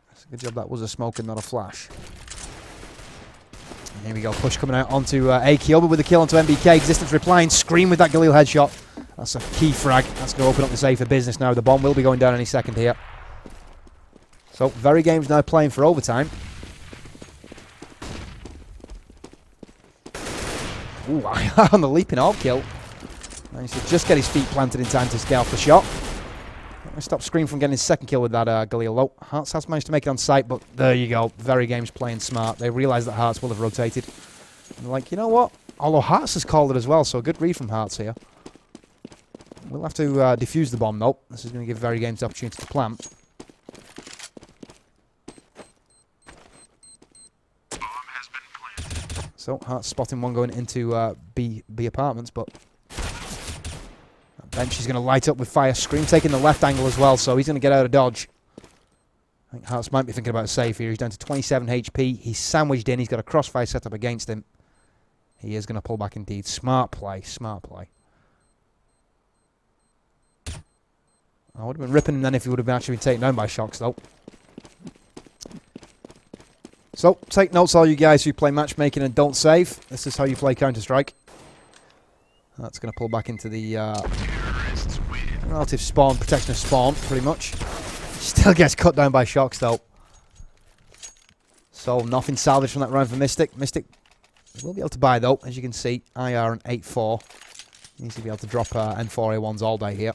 that's a good job that was a smoke and not a flash. And here we go. Push coming out onto A. Kyoba with the kill onto MBK. Existence replying. Scream with that Galil headshot. That's a key frag. That's going to open up this A for business now. The bomb will be going down any second here. So, VeryGames now playing for overtime. Ooh, on the leaping AWP kill. Managed to just get his feet planted in time to scale off the shot. I stopped Scream from getting his second kill with that Galil low. Hearts has managed to make it on site, but there you go. VeryGames playing smart. They realise that Hearts will have rotated. And they're like, you know what? Although Hearts has called it as well, so a good read from Hearts here. We'll have to defuse the bomb, though. This is going to give VeryGames the opportunity to plant. So, Hearts spotting one going into B apartments, but that bench is going to light up with fire. Scream taking the left angle as well, so he's going to get out of dodge. I think Hearts might be thinking about a save here. He's down to 27 HP. He's sandwiched in. He's got a crossfire set up against him. He is going to pull back indeed. Smart play, smart play. I would have been ripping him then if he would have actually been taken down by Shox, though. So, take notes all you guys who play matchmaking and don't save. This is how you play Counter-Strike. That's going to pull back into the relative spawn, protection of spawn, pretty much. Still gets cut down by Shox, though. So, nothing salvaged from that round for Mystik. Mystik will be able to buy, though, as you can see. IR and 8-4. Needs to be able to drop M4A1s all day here.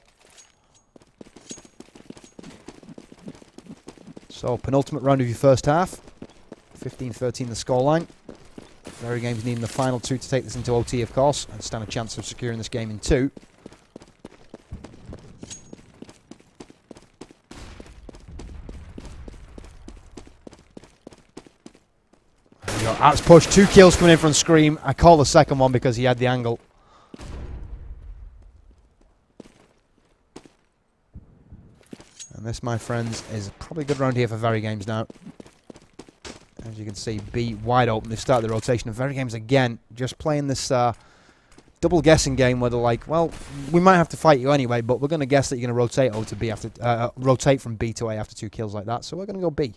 So, penultimate round of your first half. 15-13 the scoreline. VeryGames needing the final 2 to take this into OT, of course, and stand a chance of securing this game in 2. That's push. 2 kills coming in from Scream. I call the second one because he had the angle. And this, my friends, is probably a good round here for VeryGames now. As you can see, B wide open. They start the rotation of VeryGames again. Just playing this double guessing game where they're like, well, we might have to fight you anyway, but we're going to guess that you're going to rotate O to B after rotate from B to A after 2 kills like that. So we're going to go B.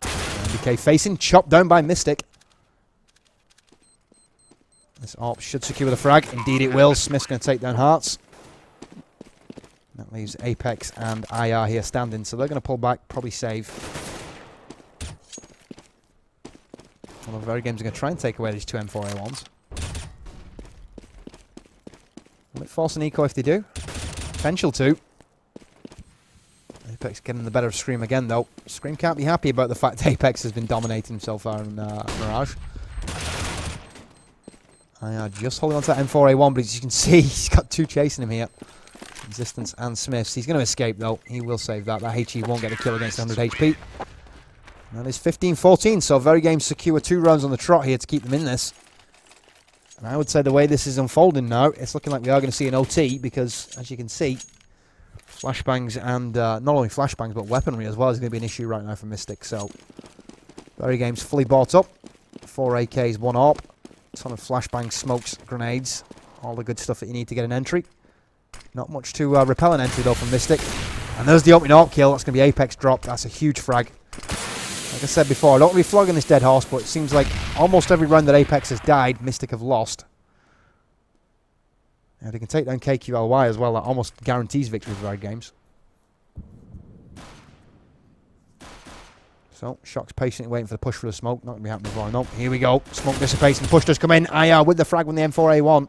MBK facing, chopped down by Mystik. This AWP should secure the frag. Indeed it will. Smith's going to take down Hearts. That leaves Apex and IR here standing, so they're going to pull back, probably save. Although VeryGames are going to try and take away these 2 M4A1s. Will it force an eco if they do? Potential to. Apex getting the better of Scream again, though. Scream can't be happy about the fact that Apex has been dominating so far in Mirage. IR just holding on to that M4A1, but as you can see, he's got 2 chasing him here. Resistance and Smiths. He's going to escape, though. He will save that. That HE won't get a kill against 100 HP. And that is 15-14, so VeryGames secure 2 rounds on the trot here to keep them in this. And I would say the way this is unfolding now, it's looking like we are going to see an OT, because, as you can see, flashbangs and not only flashbangs, but weaponry as well is going to be an issue right now for Mystik. So, VeryGames fully bought up. 4 AKs, 1 AWP. Ton of flashbangs, smokes, grenades. All the good stuff that you need to get an entry. Not much to repel an entry, though, from Mystik. And there's the opening AWP kill. That's going to be Apex dropped. That's a huge frag. Like I said before, I don't want to be flogging this dead horse, but it seems like almost every round that Apex has died, Mystik have lost. Now, they can take down KQLY as well. That almost guarantees victory for VeryGames. So, Shock's patiently waiting for the push for the smoke. Not going to be happening for him. No, here we go. Smoke dissipates and the push does come in. IR with the frag with the M4A1.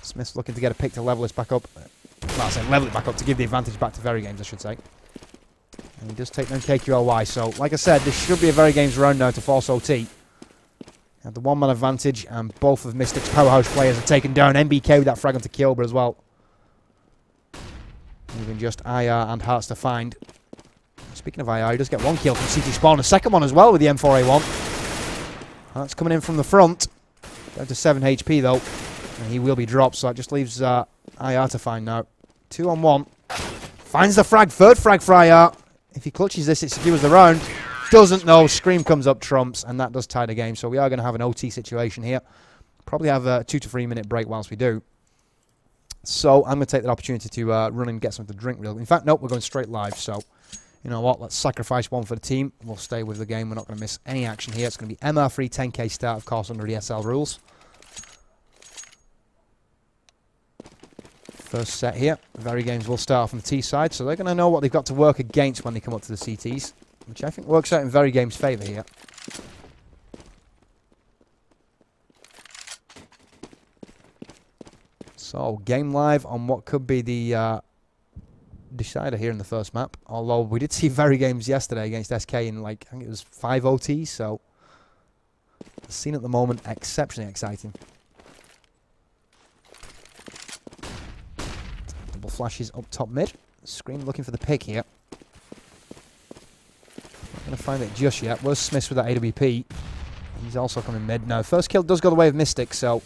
Smith's looking to get a pick to level this back up. Well, I say level it back up to give the advantage back to VeryGames, I should say. And he does take down KQLY. So, like I said, this should be a VeryGames round now to force OT. Have the 1-man advantage, and both of Mystik's powerhouse players are taken down. MBK with that frag onto Kyoba as well. Leaving just IR and Hearts to find. Speaking of IR, he does get 1 kill from CT Spawn. A second one as well with the M4A1. Hearts coming in from the front. Down to 7 HP though. And he will be dropped, so that just leaves IR to find now. 2 on 1. Finds the frag. 3rd frag for IR. If he clutches this, it secures the round. Doesn't know. Scream comes up trumps, and that does tie the game. So we are going to have an OT situation here. Probably have a 2 to 3 minute break whilst we do. So I'm going to take that opportunity to run and get something to drink. In fact, nope, we're going straight live. So you know what? Let's sacrifice 1 for the team. We'll stay with the game. We're not going to miss any action here. It's going to be MR3 10k start, of course, under ESL rules. First set here. VeryGames will start from the T side, so they're going to know what they've got to work against when they come up to the CTs, which I think works out in VeryGames' favour here. So, game live on what could be the decider here in the first map. Although we did see VeryGames yesterday against SK in, like, I think it was 5 OTs, so the scene at the moment exceptionally exciting. Double flashes up top mid. Scream looking for the pick here. Not going to find it just yet. Was Smith with that AWP. He's also coming mid. Now, first kill does go the way of Mystik, so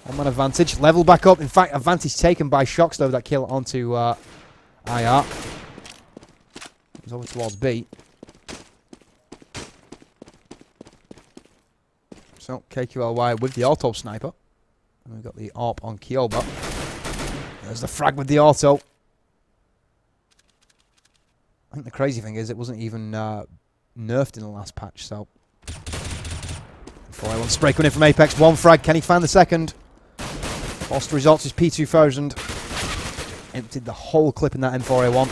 1-man advantage. Level back up. In fact, advantage taken by Shocks, though, that kill onto IR. He's over towards B. So, KQLY with the auto sniper. And we've got the AWP on Kyoba. There's the frag with the auto. I think the crazy thing is it wasn't even nerfed in the last patch, so 4-1 spray coming in from Apex. 1 frag. Can he find the second? Foster results is P2000. Emptied the whole clip in that M4A1.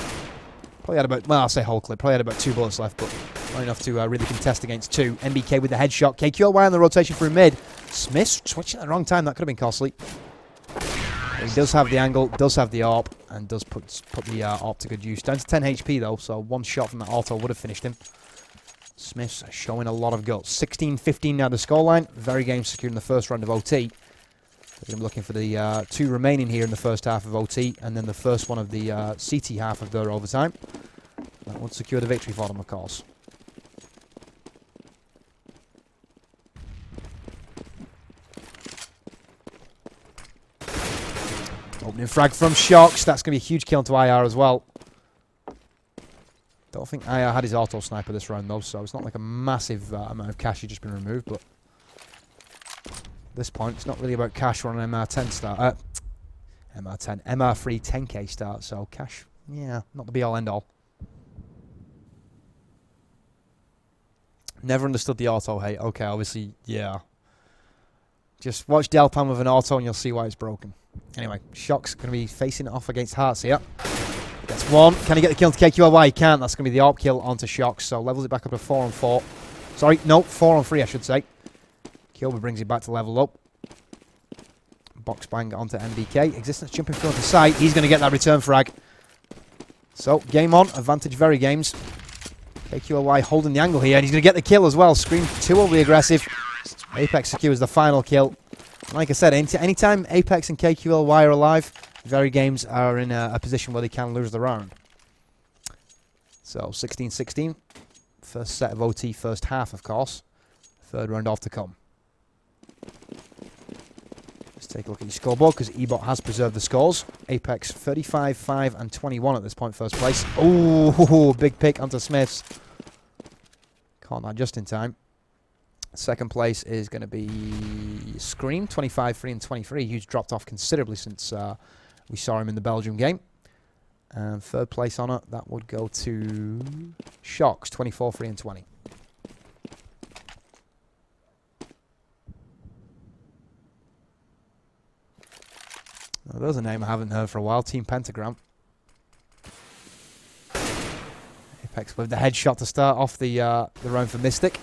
Probably had about, well, I'll say whole clip. Probably had about 2 bullets left, but not enough to really contest against 2. MBK with the headshot. KQLY on the rotation through mid. Smith switching at the wrong time. That could have been costly. He does have the angle, does have the AWP, and does put the AWP to good use. Down to 10 HP though, so 1 shot from that auto would have finished him. Smith's showing a lot of guts. 16-15 now the scoreline. VeryGames securing the first round of OT. They're going to be looking for the 2 remaining here in the first half of OT, and then the first one of the CT half of their overtime. That would secure the victory for them, of course. Opening frag from Shocks. That's going to be a huge kill into IR as well. Don't think IR had his auto sniper this round though, so it's not like a massive amount of cash just been removed, but at this point it's not really about cash or an MR10 start. MR3 10k start, so cash, yeah, not the be all end all. Never understood the auto hate. Okay, obviously, yeah. Just watch Delpan with an auto and you'll see why it's broken. Anyway, Shock's going to be facing it off against Hearts here. Gets one. Can he get the kill to KQLY? He can't. That's going to be the AWP kill onto Shocks. So levels it back up to 4 on 4. Sorry, no, 4 on 3 I should say. Kilby brings it back to level up. Box bang onto MDK. Existence jumping through onto site. He's going to get that return frag. So, game on. Advantage VeryGames. KQLY holding the angle here. And he's going to get the kill as well. Scream too overly aggressive. Apex secures the final kill. Like I said, anytime Apex and KQLY are alive, VeryGames are in a position where they can lose the round. So, 16-16. First set of OT, first half, of course. Third round off to come. Let's take a look at your scoreboard, because eBot has preserved the scores. Apex 35, 5, and 21 at this point, first place. Oh, big pick onto Smiths. Caught that just in time. Second place is going to be Scream, 25, 3, and 23. He's dropped off considerably since we saw him in the Belgium game. And third place on it, that would go to Shocks, 24, 3, and 20. Oh, there's a name I haven't heard for a while, Team Pentagram. Apex with the headshot to start off the round for Mystik.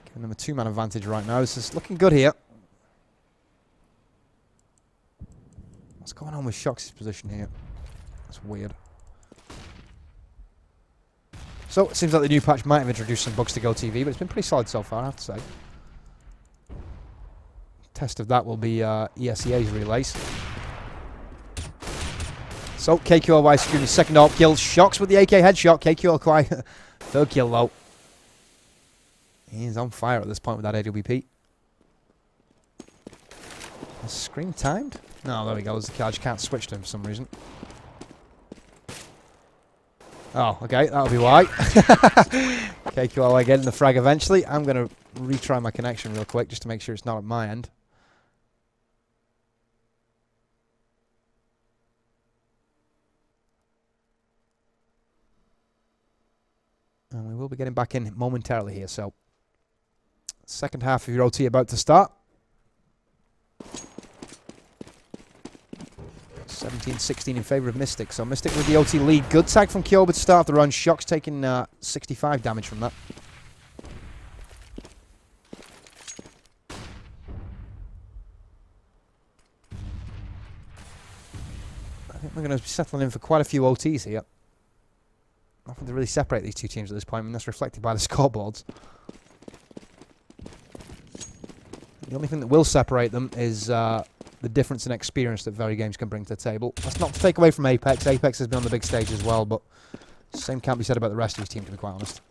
Giving them a 2-man advantage right now. This is looking good here. What's going on with Shocks' position here? That's weird. So, it seems like the new patch might have introduced some bugs to GoTV, but it's been pretty solid so far, I have to say. Test of that will be ESEA's relays. So, KQLY securing his second AWP kill. Shocks with the AK headshot. KQLY, third kill though. He's on fire at this point with that AWP. Is Scream timed? No, there we go. The card can't switch to him for some reason. Oh, okay, that'll be why. KQLY getting the frag eventually. I'm going to retry my connection real quick just to make sure it's not at my end. And we will be getting back in momentarily here, so second half of your OT about to start. 17-16 in favour of Mystik. So Mystik with the OT lead. Good tag from Kyoba to start the run. Shock's taking 65 damage from that. I think we're going to be settling in for quite a few OTs here. Nothing to really separate these two teams at this point, and that's reflected by the scoreboards. The only thing that will separate them is the difference in experience that VeryGames can bring to the table. That's not to take away from Apex. Apex has been on the big stage as well, but the same can't be said about the rest of his team, to be quite honest.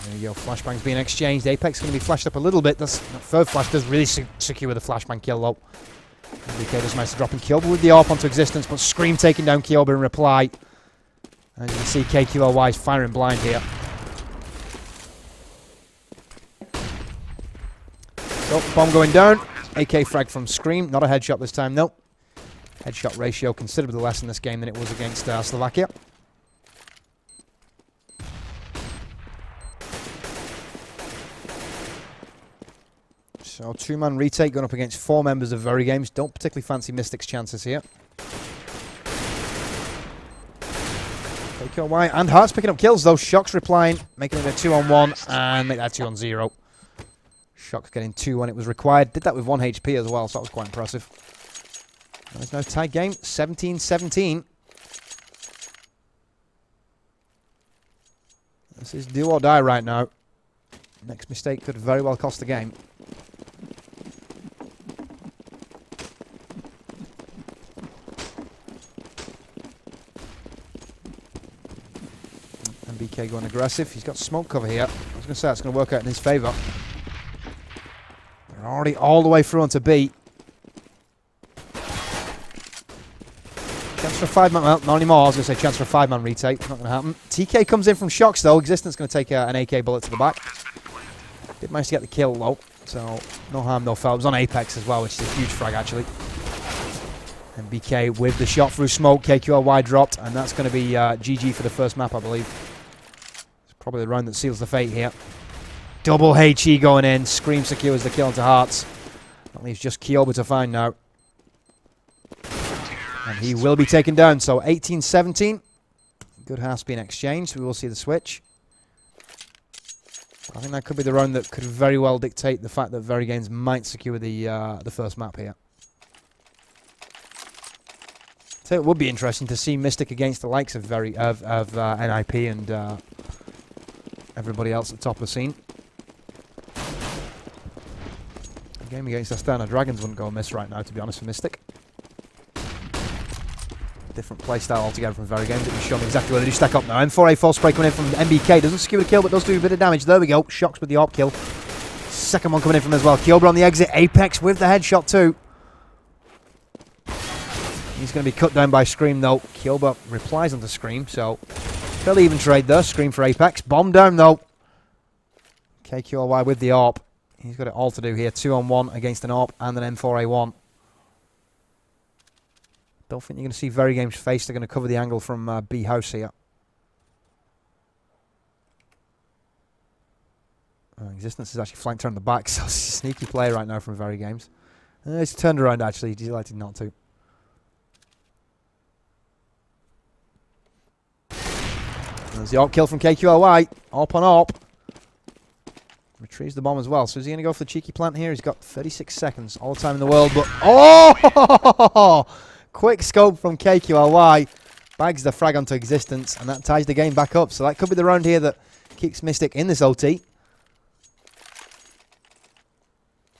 There you go, flashbang's being exchanged. Apex is going to be flashed up a little bit. That third flash does really secure the flashbang kill though. DK does manage to drop in Kyoba with the AWP onto existence, but Scream taking down Kyoba in reply. As you can see, KQLY is firing blind here. So, bomb going down. AK frag from Scream. Not a headshot this time, nope. Headshot ratio considerably less in this game than it was against Slovakia. So, 2-man retake going up against 4 members of VeryGames. Don't particularly fancy Mystik's chances here. KQLY and Hearts picking up kills though. Shock's replying, making it a 2-on-1 and make that 2-on-0. Shock's getting 2 when it was required. Did that with 1 HP as well, so that was quite impressive. There's no tied game. 17-17. This is do or die right now. Next mistake could very well cost the game. MBK going aggressive. He's got smoke cover here. I was going to say that's going to work out in his favour. They're already all the way through onto B. Chance for a 5-man, well, not anymore. I was going to say chance for a 5-man retake. Not going to happen. TK comes in from Shocks though. Existence going to take an AK bullet to the back. Did manage to get the kill though, so no harm, no foul. It was on Apex as well, which is a huge frag actually. MBK with the shot through smoke. KQLY dropped, and that's going to be GG for the first map, I believe. It's probably the round that seals the fate here. Double HE going in. Scream secures the kill into Hearts. That leaves just Kyoba to find now. And he will be taken down. So 18-17. Good halves being exchanged. We will see the switch. I think that could be the round that could very well dictate the fact that VeryGames might secure the first map here. So it would be interesting to see Mystik against the likes of NIP and everybody else at the top of the scene. A game against Astana Dragons wouldn't go amiss right now, to be honest, for Mystik. Different playstyle altogether from VeryGames. It was shown exactly where they do stack up now. M4A4 spray coming in from MBK. Doesn't secure the kill, but does do a bit of damage. There we go. Shocks with the AWP kill. Second one coming in from him as well. Kyoba on the exit. Apex with the headshot too. He's going to be cut down by Scream though. Kyoba replies onto Scream, so fairly even trade there. Scream for Apex. Bomb down though. KQLY with the AWP. He's got it all to do here. 2-on-1 against an AWP and an M4A1. Don't think you're going to see VeryGames face. They're going to cover the angle from B house here. Existence is actually flanked around the back, so sneaky play right now from VeryGames. He's turned around actually. He elected not to. There's the AWP kill from KQLY. AWP on AWP. Retrieves the bomb as well. So is he going to go for the cheeky plant here? He's got 36 seconds. All the time in the world, but... Oh! Quick scope from KQLY. Bags the frag onto Existence, and that ties the game back up. So that could be the round here that keeps Mystik in this OT.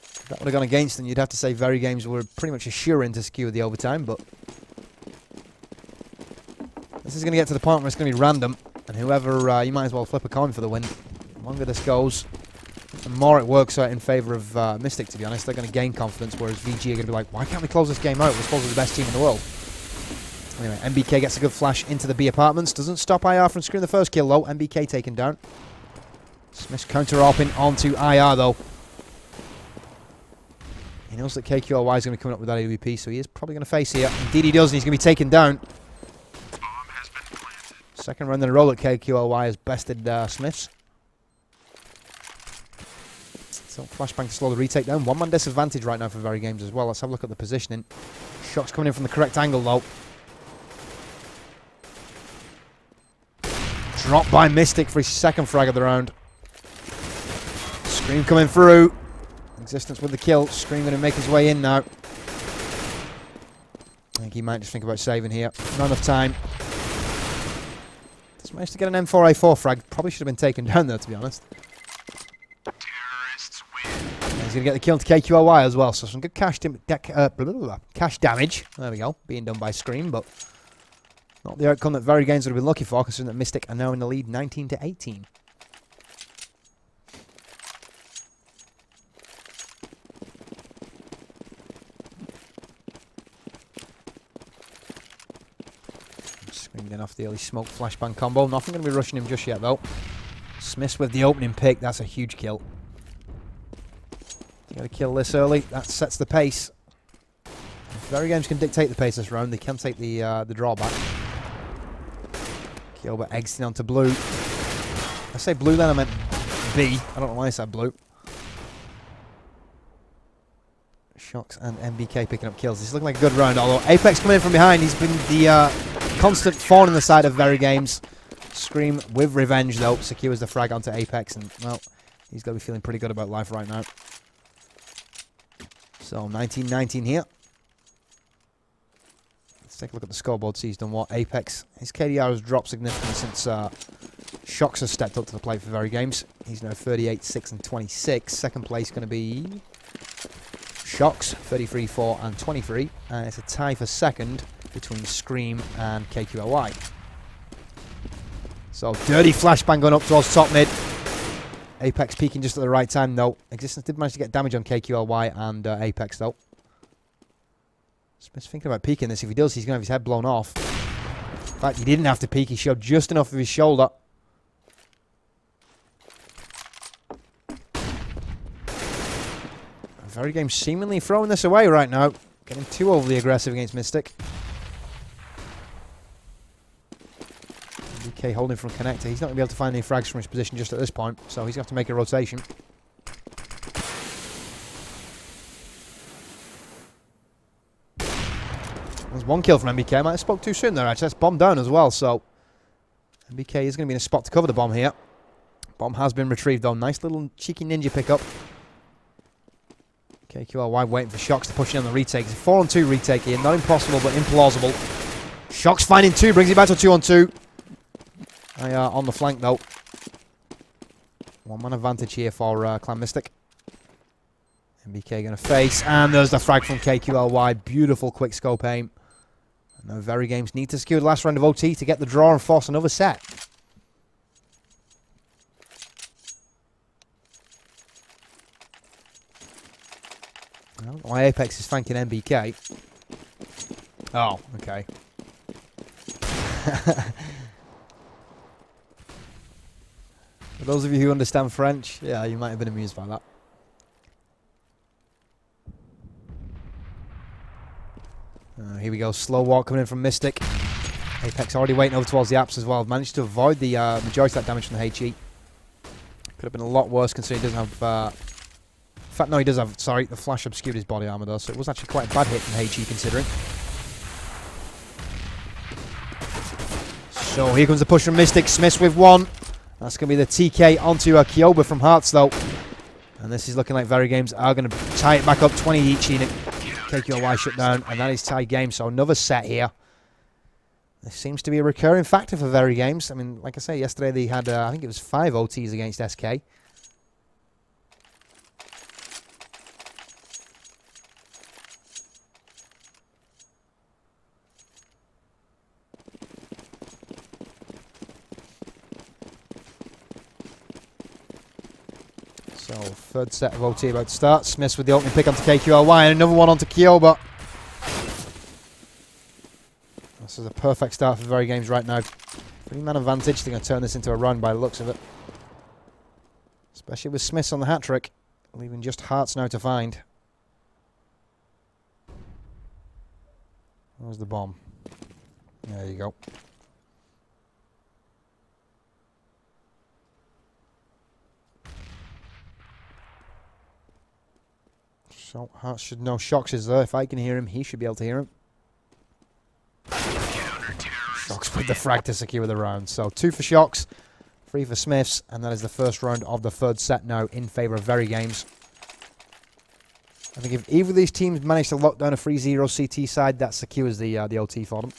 If that would have gone against them, you'd have to say VeryGames were pretty much assuring to secure the overtime, but... This is going to get to the point where it's going to be random, and whoever, you might as well flip a coin for the win. The longer this goes, the more it works out in favour of Mystik, to be honest. They're going to gain confidence, whereas VG are going to be like, why can't we close this game out? We're supposed to be the best team in the world. Anyway, MBK gets a good flash into the B apartments. Doesn't stop IR from securing the first kill, though. MBK taken down. Smith's counter-AWPing onto IR, though. He knows that KQLY is going to be coming up with that AWP, so he is probably going to face here. Indeed he does, and he's going to be taken down. Second round in a row that KQLY has bested Smiths. So flashbang to slow the retake down. One-man disadvantage right now for VeryGames as well. Let's have a look at the positioning. Shots coming in from the correct angle though. Dropped by Mystik for his second frag of the round. Scream coming through. Existence with the kill. Scream going to make his way in now. I think he might just think about saving here. Not enough time. Just managed to get an M4A4 frag. Probably should have been taken down there, to be honest. He's going to get the kill into KQLY as well, so some good cash damage. There we go, being done by Scream, but not the outcome that VeryGames would have been looking for, considering that Mystik are now in the lead 19-18. Scream getting off the early smoke flashbang combo. Nothing going to be rushing him just yet, though. Smiths with the opening pick, that's a huge kill. Got to kill this early. That sets the pace. If VeryGames can dictate the pace this round, they can take the drawback. Kyoba exiting onto blue. I say blue then, I meant B. I don't know why I said blue. Shocks and MBK picking up kills. This is looking like a good round, although Apex coming in from behind. He's been the constant thorn in the side of VeryGames. Scream with revenge, though. Secures the frag onto Apex, and, well, he's got to be feeling pretty good about life right now. So 19-19 here. Let's take a look at the scoreboard, see he's done what. Apex, his KDR has dropped significantly since Shocks has stepped up to the plate for VeryGames. He's now 38, 6 and 26. Second place going to be Shocks, 33, 4 and 23. And it's a tie for second between Scream and KQLY. So dirty flashbang going up towards top mid. Apex peeking just at the right time. No, Existence did manage to get damage on KQLY and Apex though. Smith's thinking about peeking this. If he does, he's going to have his head blown off. In fact, he didn't have to peek. He showed just enough of his shoulder. VeryGames seemingly throwing this away right now. Getting too overly aggressive against Mystik. DK holding from connector. He's not going to be able to find any frags from his position just at this point, so he's going to have to make a rotation. There's one kill from MBK. I might have spoke too soon there, actually. That's bomb down as well, so MBK is going to be in a spot to cover the bomb here. Bomb has been retrieved, though. Nice little cheeky ninja pickup. KQLY waiting for Shocks to push in on the retake. It's a 4-on-2 retake here. Not impossible, but implausible. Shocks finding 2, brings it back to 2-on-2. They are on the flank, though. One-man advantage here for Clan Mystik. MBK going to face, and there's the frag from KQLY. Beautiful quick scope aim. And now VeryGames need to secure the last round of OT to get the draw and force another set. I don't know why Apex is thanking MBK. Oh, okay. For those of you who understand French, yeah, you might have been amused by that. Here we go, slow walk coming in from Mystik. Apex already waiting over towards the apps as well. Managed to avoid the majority of that damage from the HE. Could have been a lot worse considering he doesn't have... in fact, no, he does have... Sorry, the flash obscured his body armor though, so it was actually quite a bad hit from HE considering. So here comes the push from Mystik. Smiths with 1. That's going to be the TK onto Kyoba from Hearts though. And this is looking like VeryGames are going to tie it back up 20 each in it. KQLY shut down, and that is tied game, so another set here. This seems to be a recurring factor for VeryGames. I mean, like I say, yesterday they had, I think it was 5 OTs against SK. So, third set of OT about to start. Smiths with the opening pick onto KQLY, and another one onto Kyoba. This is a perfect start for VeryGames right now. 3-man advantage. They're going to turn this into a run by the looks of it. Especially with Smiths on the hat-trick. Leaving just Hearts now to find. Where's the bomb? There you go. So Hearts should know Shocks is there. If I can hear him, he should be able to hear him. Shocks with the frag to secure the round. So 2 for Shocks, 3 for Smiths, and that is the first round of the third set now in favour of VeryGames. I think if either of these teams manage to lock down a 3-0 CT side, that secures the OT for them.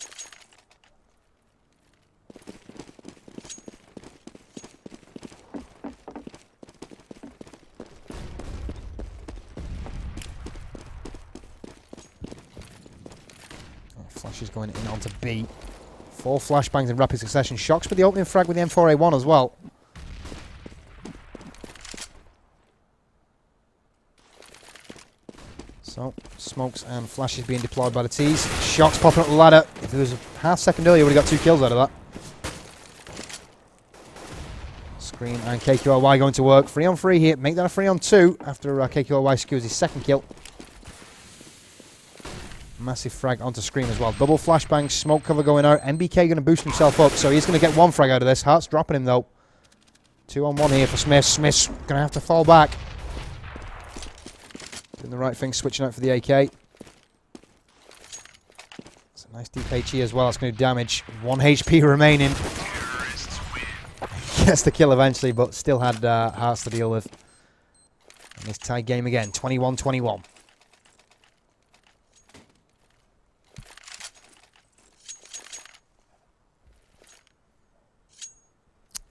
Flash is going in onto B. 4 flashbangs in rapid succession. Shocks with the opening frag with the M4A1 as well. So, smokes and flashes being deployed by the T's. Shocks popping up the ladder. If it was a half second earlier, he would have got 2 kills out of that. Scream and KQLY going to work. 3-on-3 here. Make that a 3-on-2 after KQLY secures his second kill. Massive frag onto Scream as well. Double flashbang, smoke cover going out. MBK going to boost himself up, so he's going to get 1 frag out of this. Hearts dropping him though. 2-on-1 here for Smith. Smith's going to have to fall back. Doing the right thing, switching out for the AK. It's a nice deep HE as well. That's going to do damage. 1 HP remaining. Gets the kill eventually, but still had Hearts to deal with. And this tie game again, 21-21.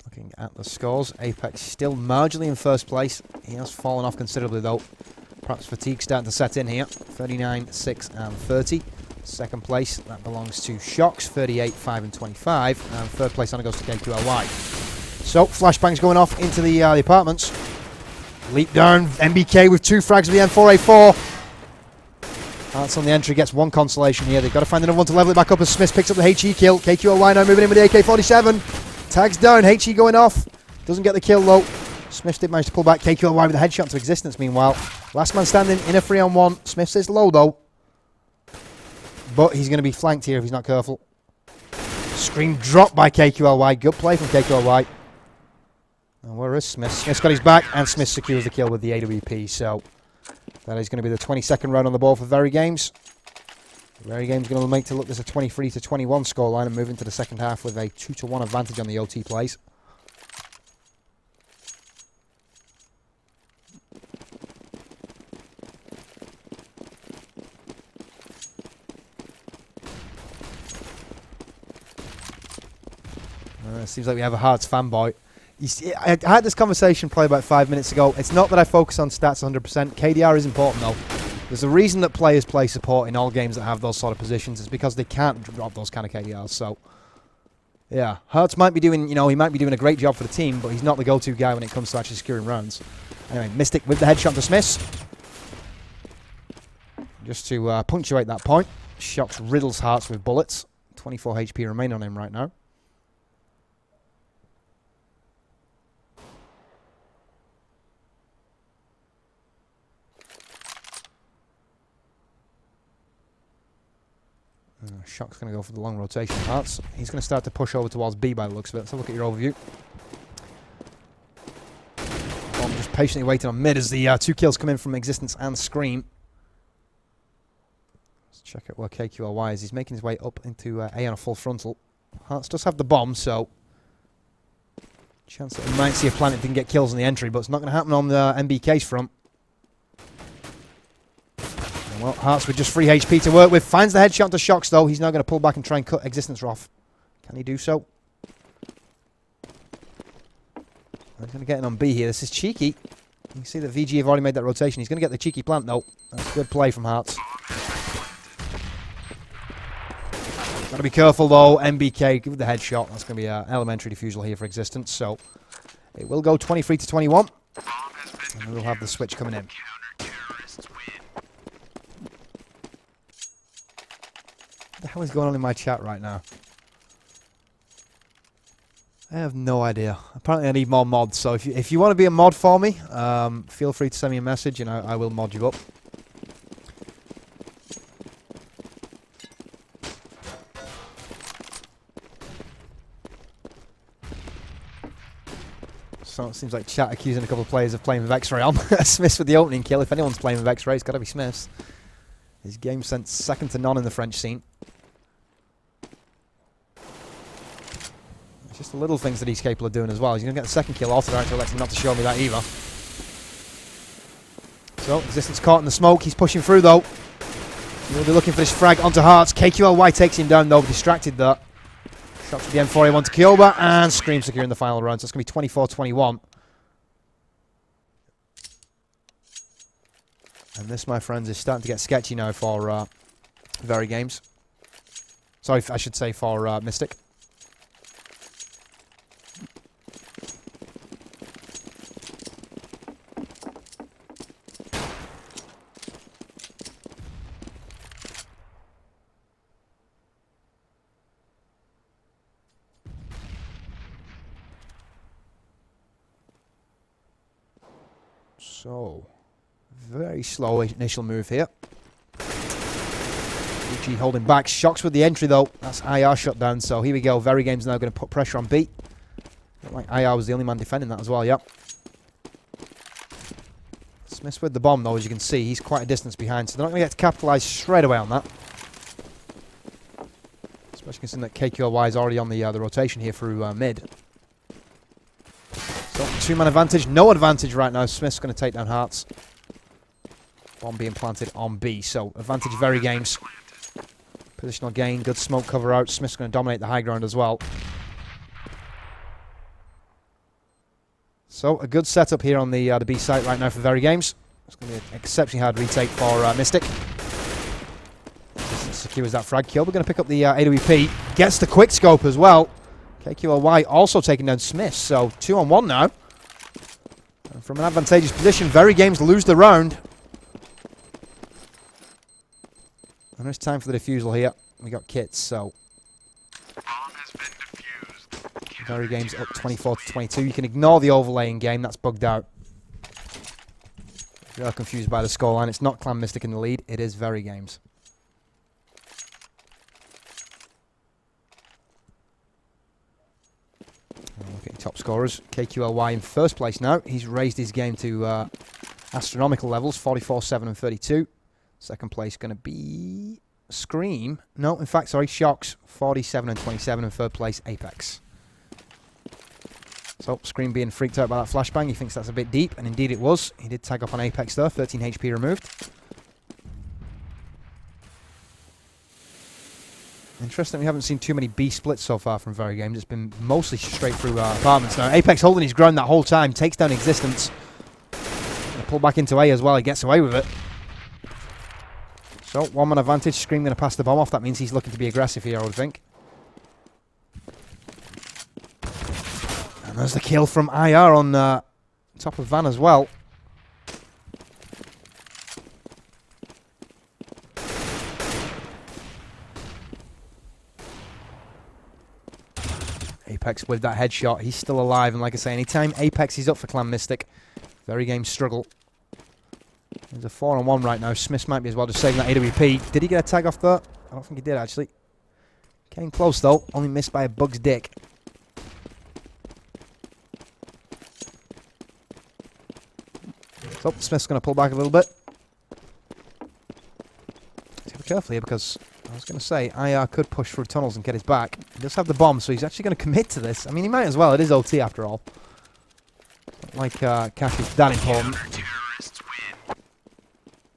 Looking at the scores, Apex still marginally in first place. He has fallen off considerably though. Perhaps fatigue starting to set in here. 39, 6 and 30. Second place, that belongs to Shocks, 38, 5 and 25. And third place on it goes to KQLY. So, flashbangs going off into the apartments. Leap down, MBK with 2 frags of the M4A4. Hearts on the entry, gets 1 consolation here. They've got to find another one to level it back up as Smith picks up the HE kill. KQLY now moving in with the AK-47. Tags down, HE going off. Doesn't get the kill though. Smith did manage to pull back. KQLY with a headshot to existence meanwhile. Last man standing in a 3-on-1. Smith says low though. But he's going to be flanked here if he's not careful. Screen dropped by KQLY. Good play from KQLY. And where is Smith? Smith's got his back, and Smith secures the kill with the AWP. So that is going to be the 22nd round on the ball for VeryGames. VeryGames going to make to look there's a 23-21 scoreline and move into the second half with a 2-1 advantage on the OT plays. Seems like we have a Hearts fanboy. I had this conversation probably about 5 minutes ago. It's not that I focus on stats 100%. KDR is important though. There's a reason that players play support in all games that have those sort of positions. It's because they can't drop those kind of KDRs. So, yeah, Hearts might be doing, he might be doing a great job for the team, but he's not the go-to guy when it comes to actually securing rounds. Anyway, Mystik with the headshot to Smith. Just to punctuate that point, Shocks riddles Hearts with bullets. 24 HP remain on him right now. Shock's going to go for the long rotation of Hearts. He's going to start to push over towards B by the looks of it. Let's have a look at your overview. Bomb just patiently waiting on mid as the 2 kills come in from Existence and Scream. Let's check out where KQLY is. He's making his way up into A on a full frontal. Hearts does have the bomb, so chance that we might see a planet didn't get kills on the entry, but it's not going to happen on the MBK's front. Well, Hearts with just 3 HP to work with. Finds the headshot to Shocks, though. He's now going to pull back and try and cut Existence off. Can he do so? He's going to get in on B here. This is cheeky. You can see that VG have already made that rotation. He's going to get the cheeky plant, though. That's good play from Hearts. Got to be careful, though. MBK, give it the headshot. That's going to be an elementary defusal here for Existence. So it will go 23-21. And we'll have the switch coming in. What the hell is going on in my chat right now? I have no idea. Apparently I need more mods, so if you want to be a mod for me, feel free to send me a message and I will mod you up. So it seems like chat accusing a couple of players of playing with X-Ray on. Smith's with the opening kill. If anyone's playing with X-Ray, it's got to be Smith's. His game sense second to none in the French scene. It's just the little things that he's capable of doing as well. He's going to get the second kill. Also, don't let him not to show me that either. So, Existence caught in the smoke. He's pushing through though. He'll be looking for this frag onto Hearts. KQLY takes him down though, distracted that. Shot to the M4A1 to Kyoba, and Scream securing the final round. So it's going to be 24-21. And this, my friends, is starting to get sketchy now for VeryGames. Sorry, I should say for Mystik. So, very slow initial move here. VG holding back. Shocks with the entry though. That's IR shut down. So here we go. VeryGames now going to put pressure on B. Looked like IR was the only man defending that as well, yep. Smith with the bomb though, as you can see. He's quite a distance behind. So they're not going to get to capitalise straight away on that. Especially considering that KQLY is already on the rotation here through mid. So, 2-man advantage. No advantage right now. Smith's going to take down Hearts. Bomb being planted on B. So, advantage VeryGames. Positional gain. Good smoke cover out. Smith's going to dominate the high ground as well. So, a good setup here on the B site right now for VeryGames. It's going to be an exceptionally hard retake for Mystik. secures that frag kill. We're going to pick up the AWP. Gets the quick scope as well. KQLY also taking down Smith. So 2-on-1 now. And from an advantageous position, VeryGames lose the round. And it's time for the defusal here. We got kits, so VeryGames up 24-22. You can ignore the overlaying game. That's bugged out. If you're confused by the scoreline, it's not Clan Mystik in the lead. It is VeryGames. Look at top scorers. KQLY in first place now. He's raised his game to astronomical levels, 44, 7 and 32. Second place going to be Scream. No, in fact, sorry, Shocks, 47 and 27. And third place, Apex. So, Scream being freaked out by that flashbang. He thinks that's a bit deep, and indeed it was. He did tag up on Apex there, 13 HP removed. Interesting, we haven't seen too many B splits so far from VeryGames. It's been mostly straight through apartments now. Apex holding his ground that whole time, takes down Existence. Pull back into A as well, he gets away with it. So, one-man advantage, Scream going to pass the bomb off. That means he's looking to be aggressive here, I would think. And there's the kill from IR on top of Van as well. Apex with that headshot. He's still alive, and like I say, anytime Apex is up for Clan Mystik, VeryGames struggle. There's a 4-on-1 right now. Smith might be as well just saving that AWP. Did he get a tag off there? I don't think he did, actually. Came close, though. Only missed by a bug's dick. So, Smith's going to pull back a little bit. Be careful here, because I was going to say, IR could push through tunnels and get his back. He does have the bomb, so he's actually going to commit to this. I mean, he might as well. It is OT, after all. Not like cash is that important.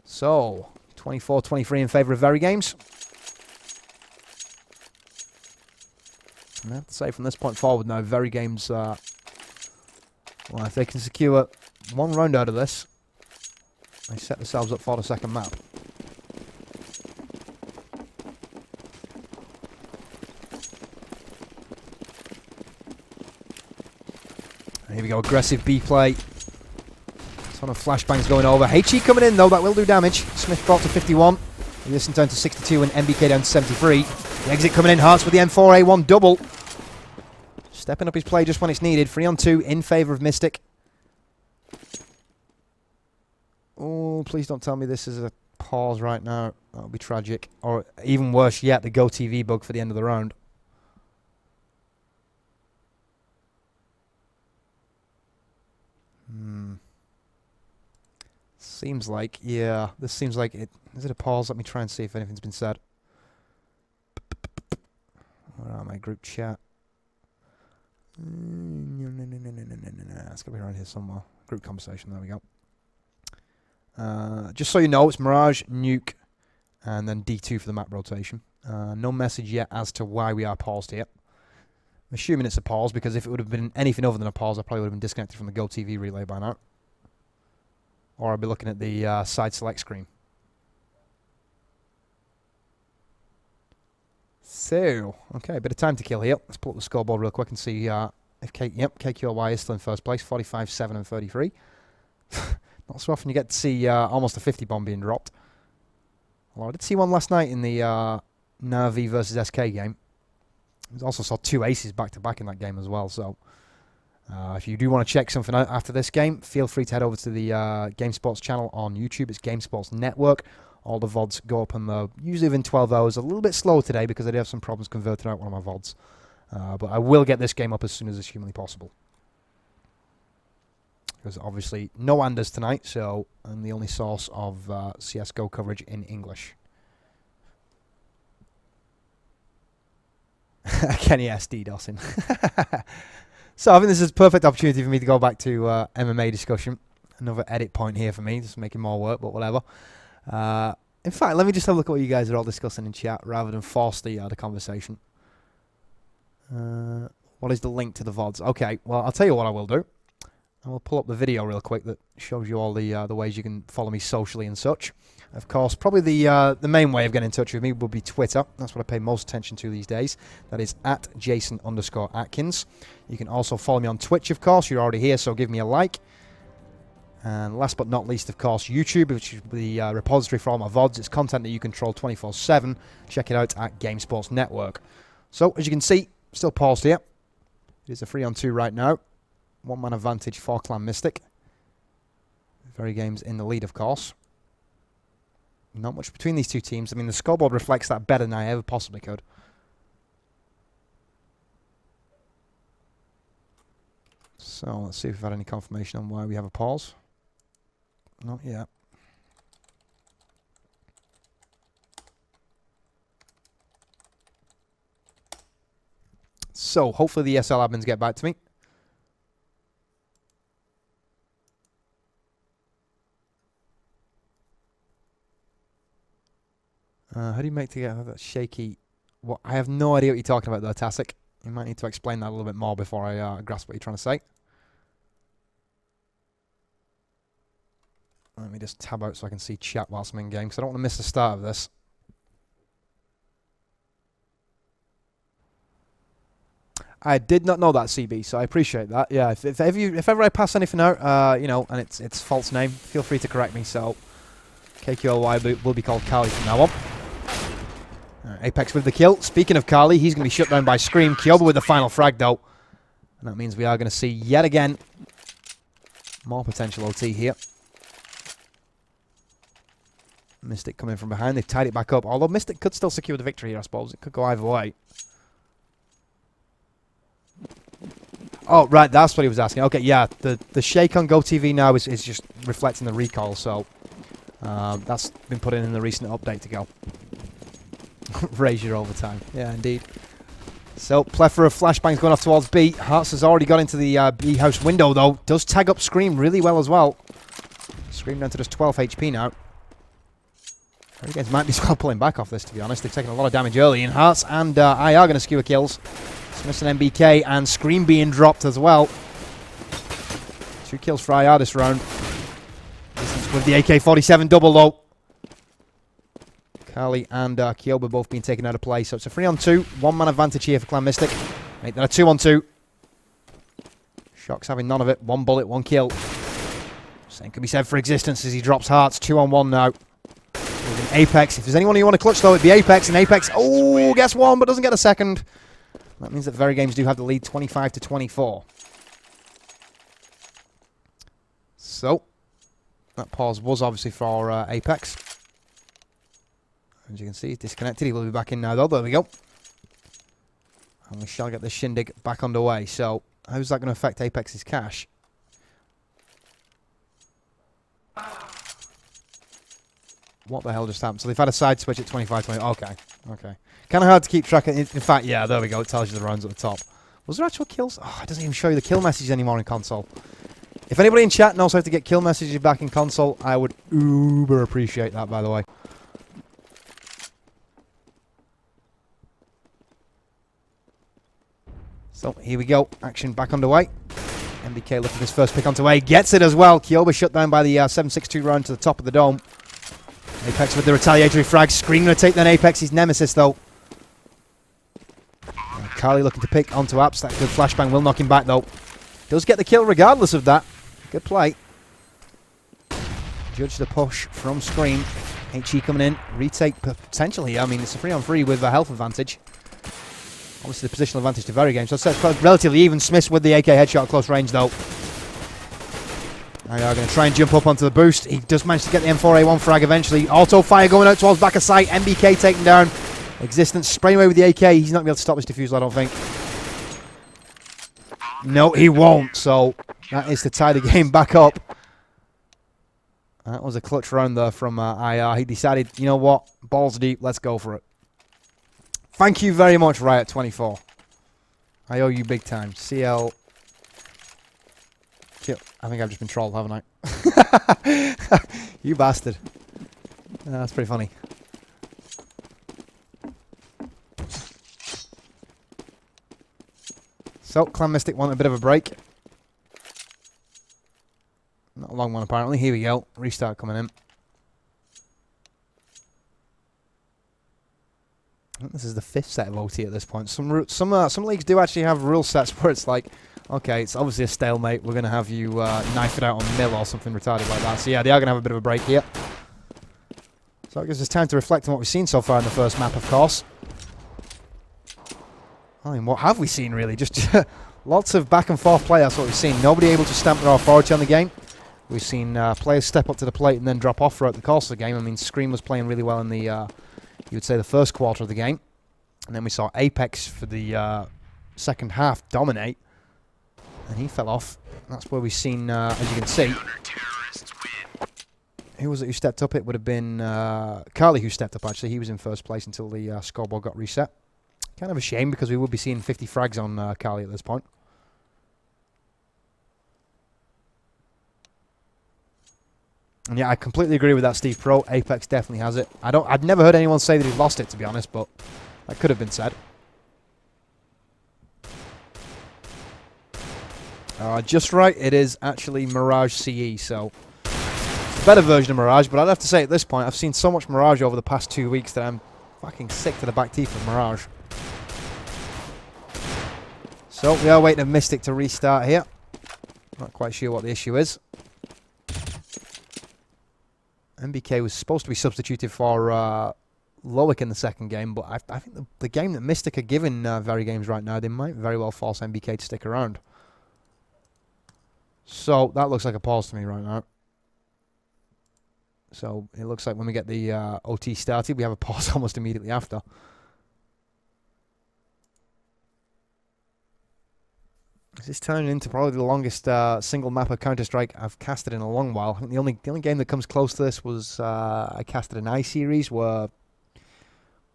So, 24-23 in favour of VeryGames. I have to say, from this point forward now, VeryGames, well, if they can secure one round out of this, they set themselves up for the second map. And here we go, aggressive B play. Ton of flashbangs going over. HE coming in though, that will do damage. Smith brought to 51. Listen down to 62 and MBK down to 73. The exit coming in, Hearts with the M4A1 double. Stepping up his play just when it's needed. 3-on-2 in favour of Mystik. Oh, please don't tell me this is a pause right now. That would be tragic. Or even worse yet, the GoTV bug for the end of the round. Seems like, yeah, this seems like it. Is it a pause? Let me try and see if anything's been said. Where are my group chat? It's got to be around here somewhere. Group conversation, there we go. Just so you know, it's Mirage, Nuke, and then D2 for the map rotation. No message yet as to why we are paused here. I'm assuming it's a pause, because if it would have been anything other than a pause, I probably would have been disconnected from the GoTV relay by now. Or I'll be looking at the side select screen. So, okay, a bit of time to kill here. Let's pull up the scoreboard real quick and see if KQLY is still in first place, 45, 7 and 33. Not so often you get to see almost a 50 bomb being dropped. Although I did see one last night in the Navi versus SK game. I also saw 2 aces back-to-back in that game as well, so if you do want to check something out after this game, feel free to head over to the GameSports channel on YouTube. It's GameSports Network. All the VODs go up on the usually within 12 hours. A little bit slow today because I did have some problems converting out one of my VODs. But I will get this game up as soon as it's humanly possible. Because obviously no Anders tonight, so I'm the only source of CSGO coverage in English. Kenny S. DDoSing. So I think this is a perfect opportunity for me to go back to MMA discussion. Another edit point here for me, just making more work, but whatever. In fact, let me just have a look at what you guys are all discussing in chat rather than force the conversation. What is the link to the VODs? Okay, well, I'll tell you what I will do. I will pull up the video real quick that shows you all the ways you can follow me socially and such. Of course, probably the main way of getting in touch with me will be Twitter. That's what I pay most attention to these days. That is at Jason_Atkins. You can also follow me on Twitch, of course. You're already here, so give me a like. And last but not least, of course, YouTube, which is the repository for all my VODs. It's content that you control 24/7. Check it out at GameSports Network. So, as you can see, still paused here. It is a 3-on-2 right now. One-man advantage for Clan Mystik. VeryGames in the lead, of course. Not much between these two teams. I mean, the scoreboard reflects that better than I ever possibly could. So, let's see if we've had any confirmation on why we have a pause. Not yet. So, hopefully the ESL admins get back to me. How do you make together that shaky... What? I have no idea what you're talking about there, Tasik. You might need to explain that a little bit more before I grasp what you're trying to say. Let me just tab out so I can see chat whilst I'm in game, because I don't want to miss the start of this. I did not know that, CB, so I appreciate that. Yeah, if ever I pass anything out, you know, and it's false name, feel free to correct me. So, KQLY will be called Carly from now on. Apex with the kill. Speaking of Carly, he's going to be shut down by Scream. Kyoba with the final frag, though. And that means we are going to see, yet again, more potential OT here. Mystik coming from behind. They've tied it back up. Although Mystik could still secure the victory here, I suppose. It could go either way. Oh, right, that's what he was asking. Okay, yeah, the shake on GoTV now is just reflecting the recall, so that's been put in the recent update to go. Raise your overtime. Yeah, indeed. So, plethora of flashbangs going off towards B. Hearts has already got into the B house window, though. Does tag up Scream really well as well. Scream down to just 12 HP now. VeryGames might be well pulling back off this, to be honest. They've taken a lot of damage early, and Hearts and I are going to skewer kills. Smith and MBK, and Scream being dropped as well. 2 kills for IR this round. Distance with the AK-47 double, though. Carly and Kyoba both being taken out of play, so it's a 3-on-2. One-man advantage here for Clan Mystik. Make that a 2-on-2. Shock's having none of it. 1 bullet, 1 kill. Same can be said for Existence as he drops Hearts. 2-on-1 now. With an Apex. If there's anyone you want to clutch, though, it'd be Apex. And Apex, oh, gets 1, but doesn't get a second. That means that VeryGames do have the lead 25-24. So, that pause was obviously for Apex. As you can see, he's disconnected. He will be back in now, though. There we go. And we shall get the shindig back underway. So, how's that going to affect Apex's cash? What the hell just happened? So, they've had a side switch at 25-20. Okay. Okay. Kind of hard to keep track of. In fact, yeah, there we go. It tells you the rounds at the top. Was there actual kills? Oh, it doesn't even show you the kill messages anymore in console. If anybody in chat knows how to get kill messages back in console, I would uber appreciate that, by the way. So, here we go. Action back underway. MBK looking for his first pick onto A. Gets it as well. Kyoba shut down by the 7.62 round to the top of the dome. Apex with the retaliatory frag. Scream going to take down Apex's nemesis, though. Carly looking to pick onto Apps. That good flashbang will knock him back, though. Does get the kill regardless of that. Good play. Judge the push from Scream. HE coming in. Retake potential here. I mean, it's a 3-on-3 with a health advantage. Obviously, the positional advantage to VeryGames. So it's relatively even. Smith with the AK headshot at close range, though. They are going to try and jump up onto the boost. He does manage to get the M4A1 frag eventually. Auto fire going out towards back of sight. MBK taken down. Existence spraying away with the AK. He's not going to be able to stop this defusal, I don't think. No, he won't. So that is to tie the game back up. That was a clutch round there from IR. He decided, you know what? Balls deep. Let's go for it. Thank you very much, Riot24. I owe you big time. CL... I think I've just been trolled, haven't I? You bastard. That's pretty funny. So, Clan Mystik want a bit of a break. Not a long one, apparently. Here we go. Restart coming in. this is the 5th set of OT at this point. Some leagues do actually have rule sets where it's like, okay, it's obviously a stalemate. We're going to have you knife it out on mill or something retarded like that. So yeah, they are going to have a bit of a break here. So it gives us time to reflect on what we've seen so far in the first map, of course. I mean, what have we seen, really? Just lots of back and forth play, that's what we've seen. Nobody able to stamp their authority on the game. We've seen players step up to the plate and then drop off throughout the course of the game. I mean, Scream was playing really well in the, you would say, the first quarter of the game. And then we saw Apex for the second half dominate. And he fell off. That's where we've seen, as you can see... Who was it who stepped up? It would have been Carly who stepped up, actually. He was in first place until the scoreboard got reset. Kind of a shame, because we would be seeing 50 frags on Carly at this point. And yeah, I completely agree with that, Steve Pro. Apex definitely has it. I've never heard anyone say that he's lost it, to be honest, but that could have been said. Just right, it is actually Mirage CE, so... better version of Mirage, but I'd have to say at this point, I've seen so much Mirage over the past 2 weeks that I'm fucking sick to the back teeth of Mirage. So we are waiting for Mystik to restart here. Not quite sure what the issue is. MBK was supposed to be substituted for Loic in the second game, but I think the game that Mystik are giving VeryGames right now, they might very well force MBK to stick around. So that looks like a pause to me right now. So it looks like when we get the OT started, we have a pause almost immediately after. This is turning into probably the longest single map of Counter-Strike I've casted in a long while. I think the only game that comes close to this was I casted an I-Series where...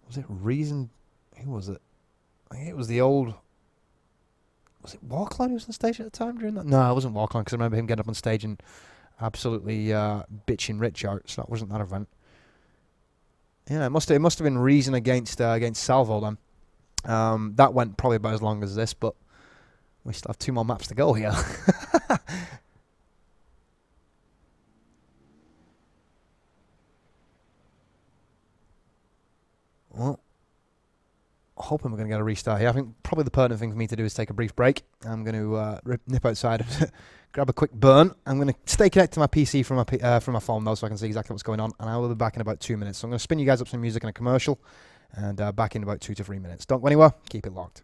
Was it Reason? Who was it? I think it was the old... Was it Warcloud who was on stage at the time during that? No, it wasn't Warcloud, because I remember him getting up on stage and absolutely bitching Rich out, so that wasn't that event. Yeah, it must have been Reason against Salvo then. That went probably about as long as this, but we still have 2 more maps to go here. Well, hoping we're going to get a restart here. I think probably the pertinent thing for me to do is take a brief break. I'm going to nip outside and grab a quick burn. I'm going to stay connected to my PC from my phone though, so I can see exactly what's going on. And I will be back in about 2 minutes. So I'm going to spin you guys up some music and a commercial, and back in about 2 to 3 minutes. Don't go anywhere. Keep it locked.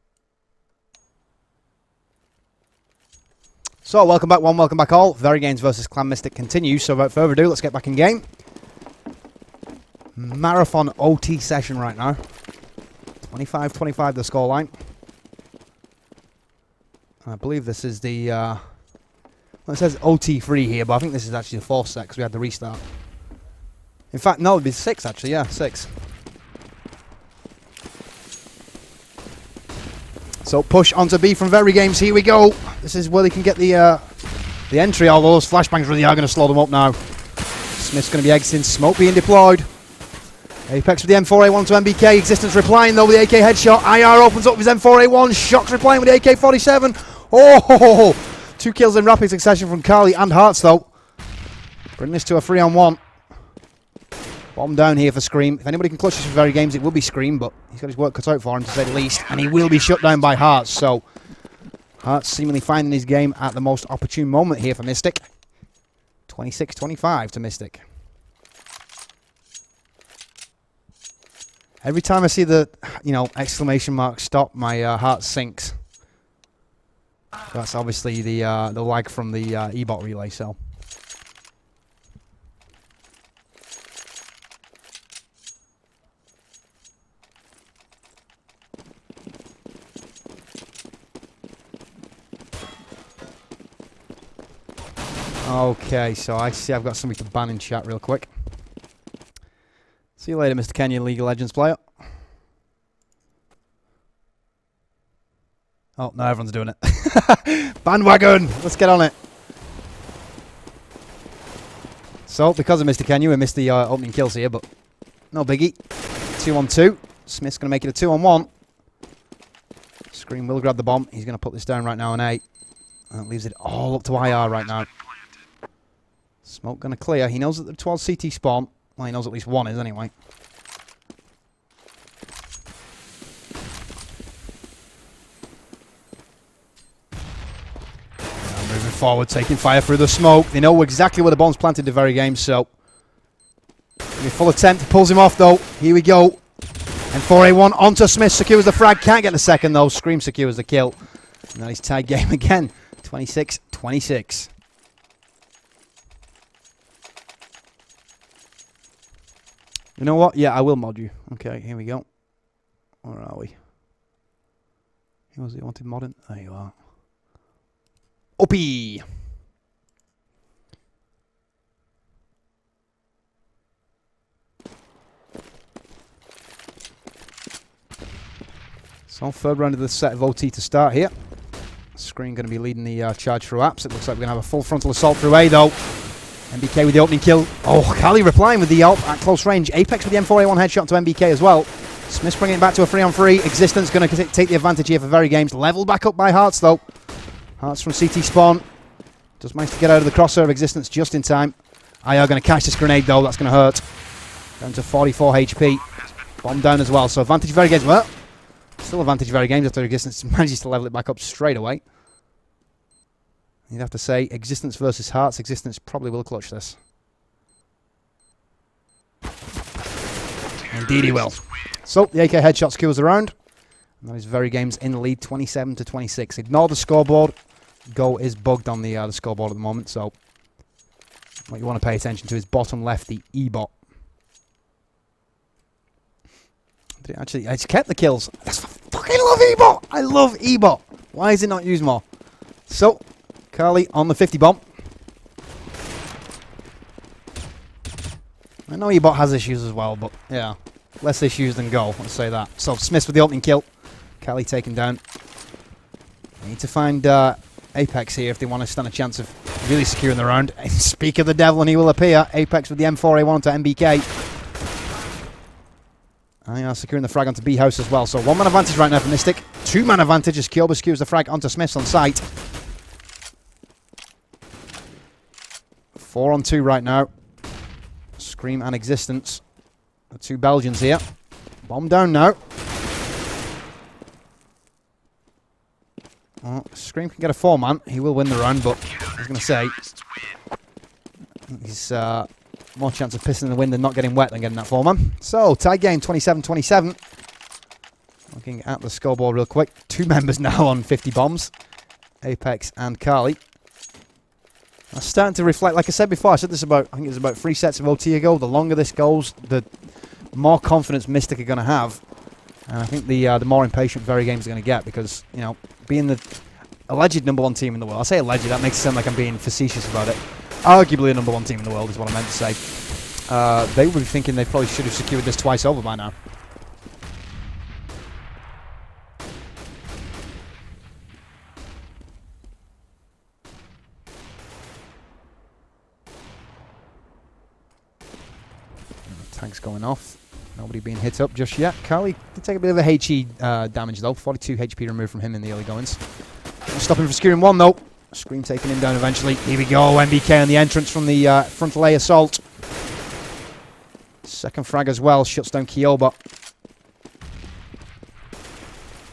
So welcome back, welcome back all. VeryGames versus Clan Mystik continues. So without further ado, let's get back in game. Marathon OT session right now. 25-25 the scoreline. I believe this is the... well, it says OT3 here, but I think this is actually the 4th set because we had the restart. In fact, no, it'd be 6 actually, yeah, 6. So push onto B from VeryGames, here we go. This is where they can get the entry, although those flashbangs really are going to slow them up now. Smith's going to be exiting, smoke being deployed. Apex with the M4A1 to MBK. Existence replying though with the AK headshot. IR opens up with his M4A1. Shox replying with the AK-47. Oh, 2 kills in rapid succession from Carly and Hearts though. Bring this to a 3-on-1. Bottom down here for Scream. If anybody can clutch this for VeryGames, it will be Scream, but he's got his work cut out for him to say the least. And he will be shut down by Hearts. So Hearts seemingly finding his game at the most opportune moment here for Mystik. 26-25 to Mystik. Every time I see the, exclamation mark stop, my heart sinks. That's obviously the lag from the E-bot relay cell. Okay, so I see I've got something to ban in chat real quick. See you later, Mr. Kenyan League of Legends player. Oh, no, everyone's doing it. Bandwagon! Let's get on it. So, because of Mr. Kenya, we missed the opening kills here, but no biggie. 2-on-2. Smith's going to make it a 2-on-1. Scream will grab the bomb. He's going to put this down right now on A. And that leaves it all up to IR right now. Smoke going to clear. He knows that towards CT spawn. Well, he knows at least one is anyway. forward, taking fire through the smoke. They know exactly where the bomb's planted to VeryGames, so... full attempt, pulls him off though. Here we go. And 4A1 onto Smith, secures the frag. Can't get the second though. Scream secures the kill. And now he's tied game again. 26-26. You know what? Yeah, I will mod you. Okay, here we go. Where are we? Who was it wanted modding? There you are. Uppy! So, third round of the set of OT to start here. Screen going to be leading the charge through apps. It looks like we're going to have a full frontal assault through A though. MBK with the opening kill. Oh, Kali replying with the AWP at close range. Apex with the M4A1 headshot to MBK as well. Smith's bringing it back to a 3-on-3. Existence going to take the advantage here for VeryGames. Leveled back up by Hearts though. Hearts from CT spawn. Does manage to get out of the crosshair of Existence just in time. IR going to catch this grenade though. That's going to hurt. Down to 44 HP. Bomb down as well. So advantage VeryGames. Well, still advantage VeryGames after Existence manages to level it back up straight away. You'd have to say Existence versus Hearts. Existence probably will clutch this. Indeed he will. So the AK headshot secures the round. And that is VeryGames in the lead, 27-26. Ignore the scoreboard. Go is bugged on the scoreboard at the moment. So what you want to pay attention to is bottom left, the E-bot. Actually, it's kept the kills. I fucking love E-bot. I love E-bot. Why is it not used more? So, Kali on the 50 bomb. I know E-bot has issues as well, but yeah, less issues than Go. Let's say that. So Smith with the opening kill. Kali taken down. They need to find Apex here if they want to stand a chance of really securing the round. Speak of the devil, and he will appear. Apex with the M4A1 to MBK. Securing the frag onto B house as well. So 1-man advantage right now for Mystik. 2-man advantage as Kyoba secures the frag onto Smiths on site. 4-on-2 right now. Scream and Existence. The two Belgians here. Bomb down now. Oh, Scream can get a 4-man. He will win the round, but I was going to say he's more chance of pissing in the wind and not getting wet than getting that 4-man. So, tie game 27-27. Looking at the scoreboard real quick. 2 members now on 50 bombs. Apex and Kali. That's starting to reflect, like I said before, I said this about, I think it was about 3 sets of OT ago. The longer this goes, the more confidence Mystik are going to have. And I think the more impatient VeryGames are going to get because, you know, being the alleged #1 team in the world. I say alleged, that makes it sound like I'm being facetious about it. Arguably the #1 team in the world is what I meant to say. They would be thinking they probably should have secured this twice over by now. Tanks going off. Nobody being hit up just yet. Kali did take a bit of a HE damage though. 42 HP removed from him in the early goings. Stopping for securing 1 though. Scream taking him down eventually. Here we go. MBK on the entrance from the frontal A assault. Second frag as well. Shuts down Kyoba.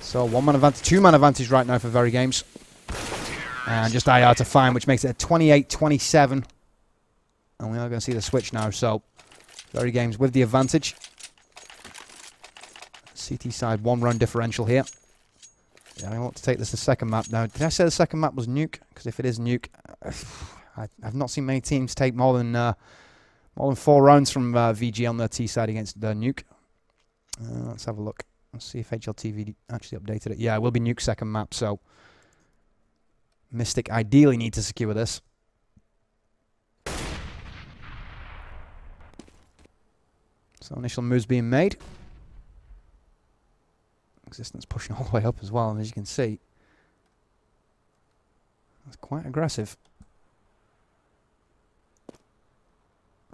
So 1-man advantage, 2-man advantage right now for VeryGames. And just IR to find, which makes it a 28-27. And we are going to see the switch now. So VeryGames with the advantage. CT side 1-round differential here. Yeah, I want to take this to second map now. Did I say the second map was Nuke? Because if it is Nuke, I've not seen many teams take more than 4 rounds from VG on their T side against Nuke. Let's have a look. Let's see if HLTV actually updated it. Yeah, it will be Nuke second map. So Mystik ideally need to secure this. So initial moves being made. Existence pushing all the way up as well, and as you can see, that's quite aggressive.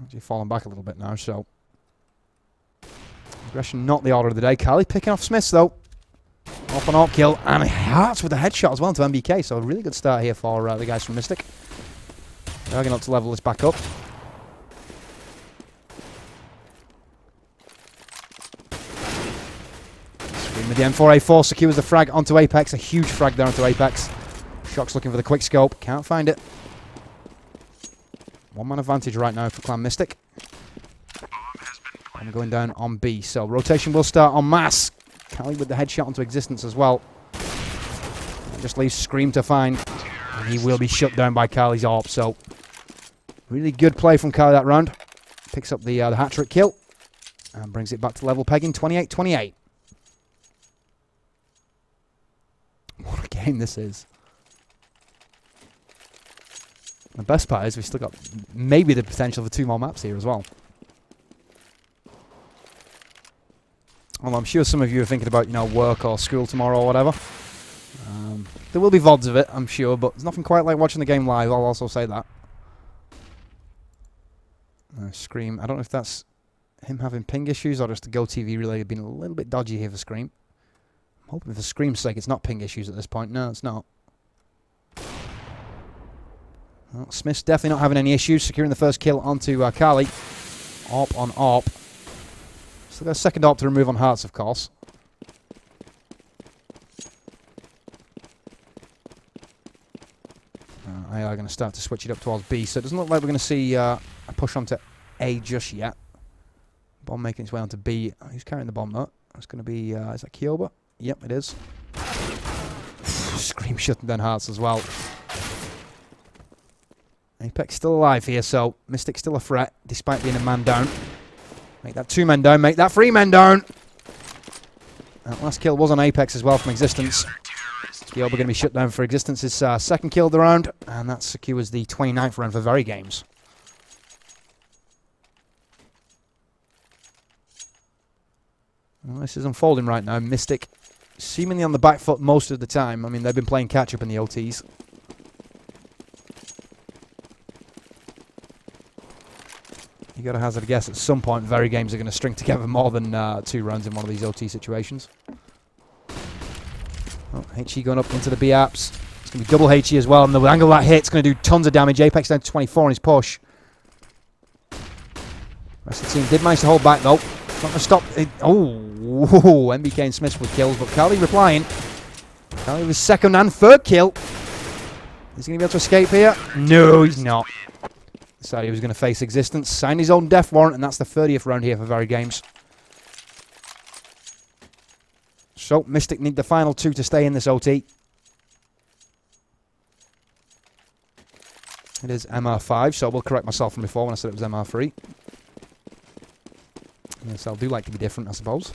Actually falling back a little bit now, so aggression not the order of the day. Kali picking off Smiths though. Off and out kill, and Hearts with the headshot as well to MBK, so a really good start here for the guys from Mystik. They're going up to level this back up. With the M4A4 secures the frag onto Apex. A huge frag there onto Apex. Shock's looking for the quick scope. Can't find it. One-man advantage right now for Clan Mystik. And going down on B. So rotation will start en masse. Kali with the headshot onto existence as well. That just leaves Scream to find. And he will be shut down by Kali's AWP. So really good play from Kali that round. Picks up the hat-trick kill. And brings it back to level pegging, 28-28. What a game this is. The best part is we've still got maybe the potential for 2 more maps here as well. Well, I'm sure some of you are thinking about, work or school tomorrow or whatever. There will be VODs of it, I'm sure, but there's nothing quite like watching the game live, I'll also say that. Scream, I don't know if that's him having ping issues or just the GoTV relay being a little bit dodgy here for Scream. I'm hoping for Scream's sake it's not ping issues at this point. No, it's not. Well, Smith's definitely not having any issues, securing the first kill onto Kali. AWP on AWP. Still got a second AWP to remove on Hearts, of course. They are going to start to switch it up towards B, so it doesn't look like we're going to see a push onto A just yet. Bomb making its way onto B. Oh, who's carrying the bomb, though? It's going to be, is that Kyoba? Yep, it is. Scream shutting down Hearts as well. Apex still alive here, so Mystik's still a threat, despite being a man down. Make that 2 men down, make that 3 men down! That last kill was on Apex as well from Existence. Kyoba going to be shut down for Existence's second kill of the round, and that secures the 29th round for VeryGames. Well, this is unfolding right now. Mystik seemingly on the back foot most of the time. I mean, they've been playing catch-up in the OTs. You got to hazard a guess at some point VeryGames are going to string together more than 2 rounds in one of these OT situations. Oh, HE going up into the B apps. It's going to be double HE as well, and the angle that hit's going to do tons of damage. Apex down to 24 on his push. Rest of the team did manage to hold back though. Not going to stop it. Oh, MBK and Smith with kills, but Kali replying. Kali with second and third kill. Is he going to be able to escape here? No, he's not. Decided he was going to face Existence. Signed his own death warrant, and that's the 30th round here for VeryGames. So, Mystik need the final 2 to stay in this OT. It is MR5, so I will correct myself from before when I said it was MR3. ESL do like to be different, I suppose.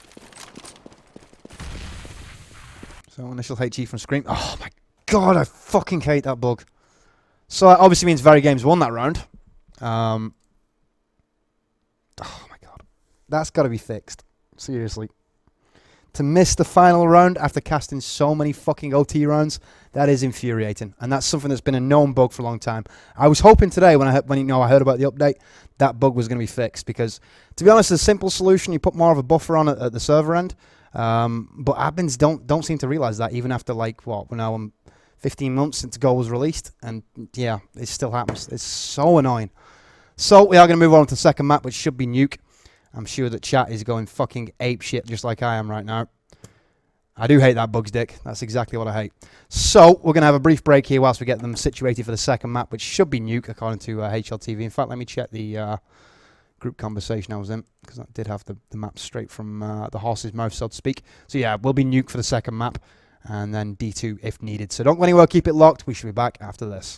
So, initial HE from Scream. Oh my god, I fucking hate that bug. So, that obviously means VeryGames won that round. Oh my god. That's got to be fixed. Seriously. To miss the final round after casting so many fucking OT rounds, that is infuriating. And that's something that's been a known bug for a long time. I was hoping today when I heard about the update, that bug was going to be fixed. Because, to be honest, the simple solution, you put more of a buffer on at the server end. But admins don't seem to realise that, even after, like, what, we're now 15 months since Go was released. And, yeah, it still happens. It's so annoying. So, we are going to move on to the second map, which should be Nuke. I'm sure that chat is going fucking apeshit just like I am right now. I do hate that bugs, Dick. That's exactly what I hate. So, we're going to have a brief break here whilst we get them situated for the second map, which should be Nuke, according to HLTV. In fact, let me check the group conversation I was in, because that did have the map straight from the horse's mouth, so to speak. So, yeah, we'll be Nuke for the second map, and then D2 if needed. So, don't go anywhere, keep it locked. We should be back after this.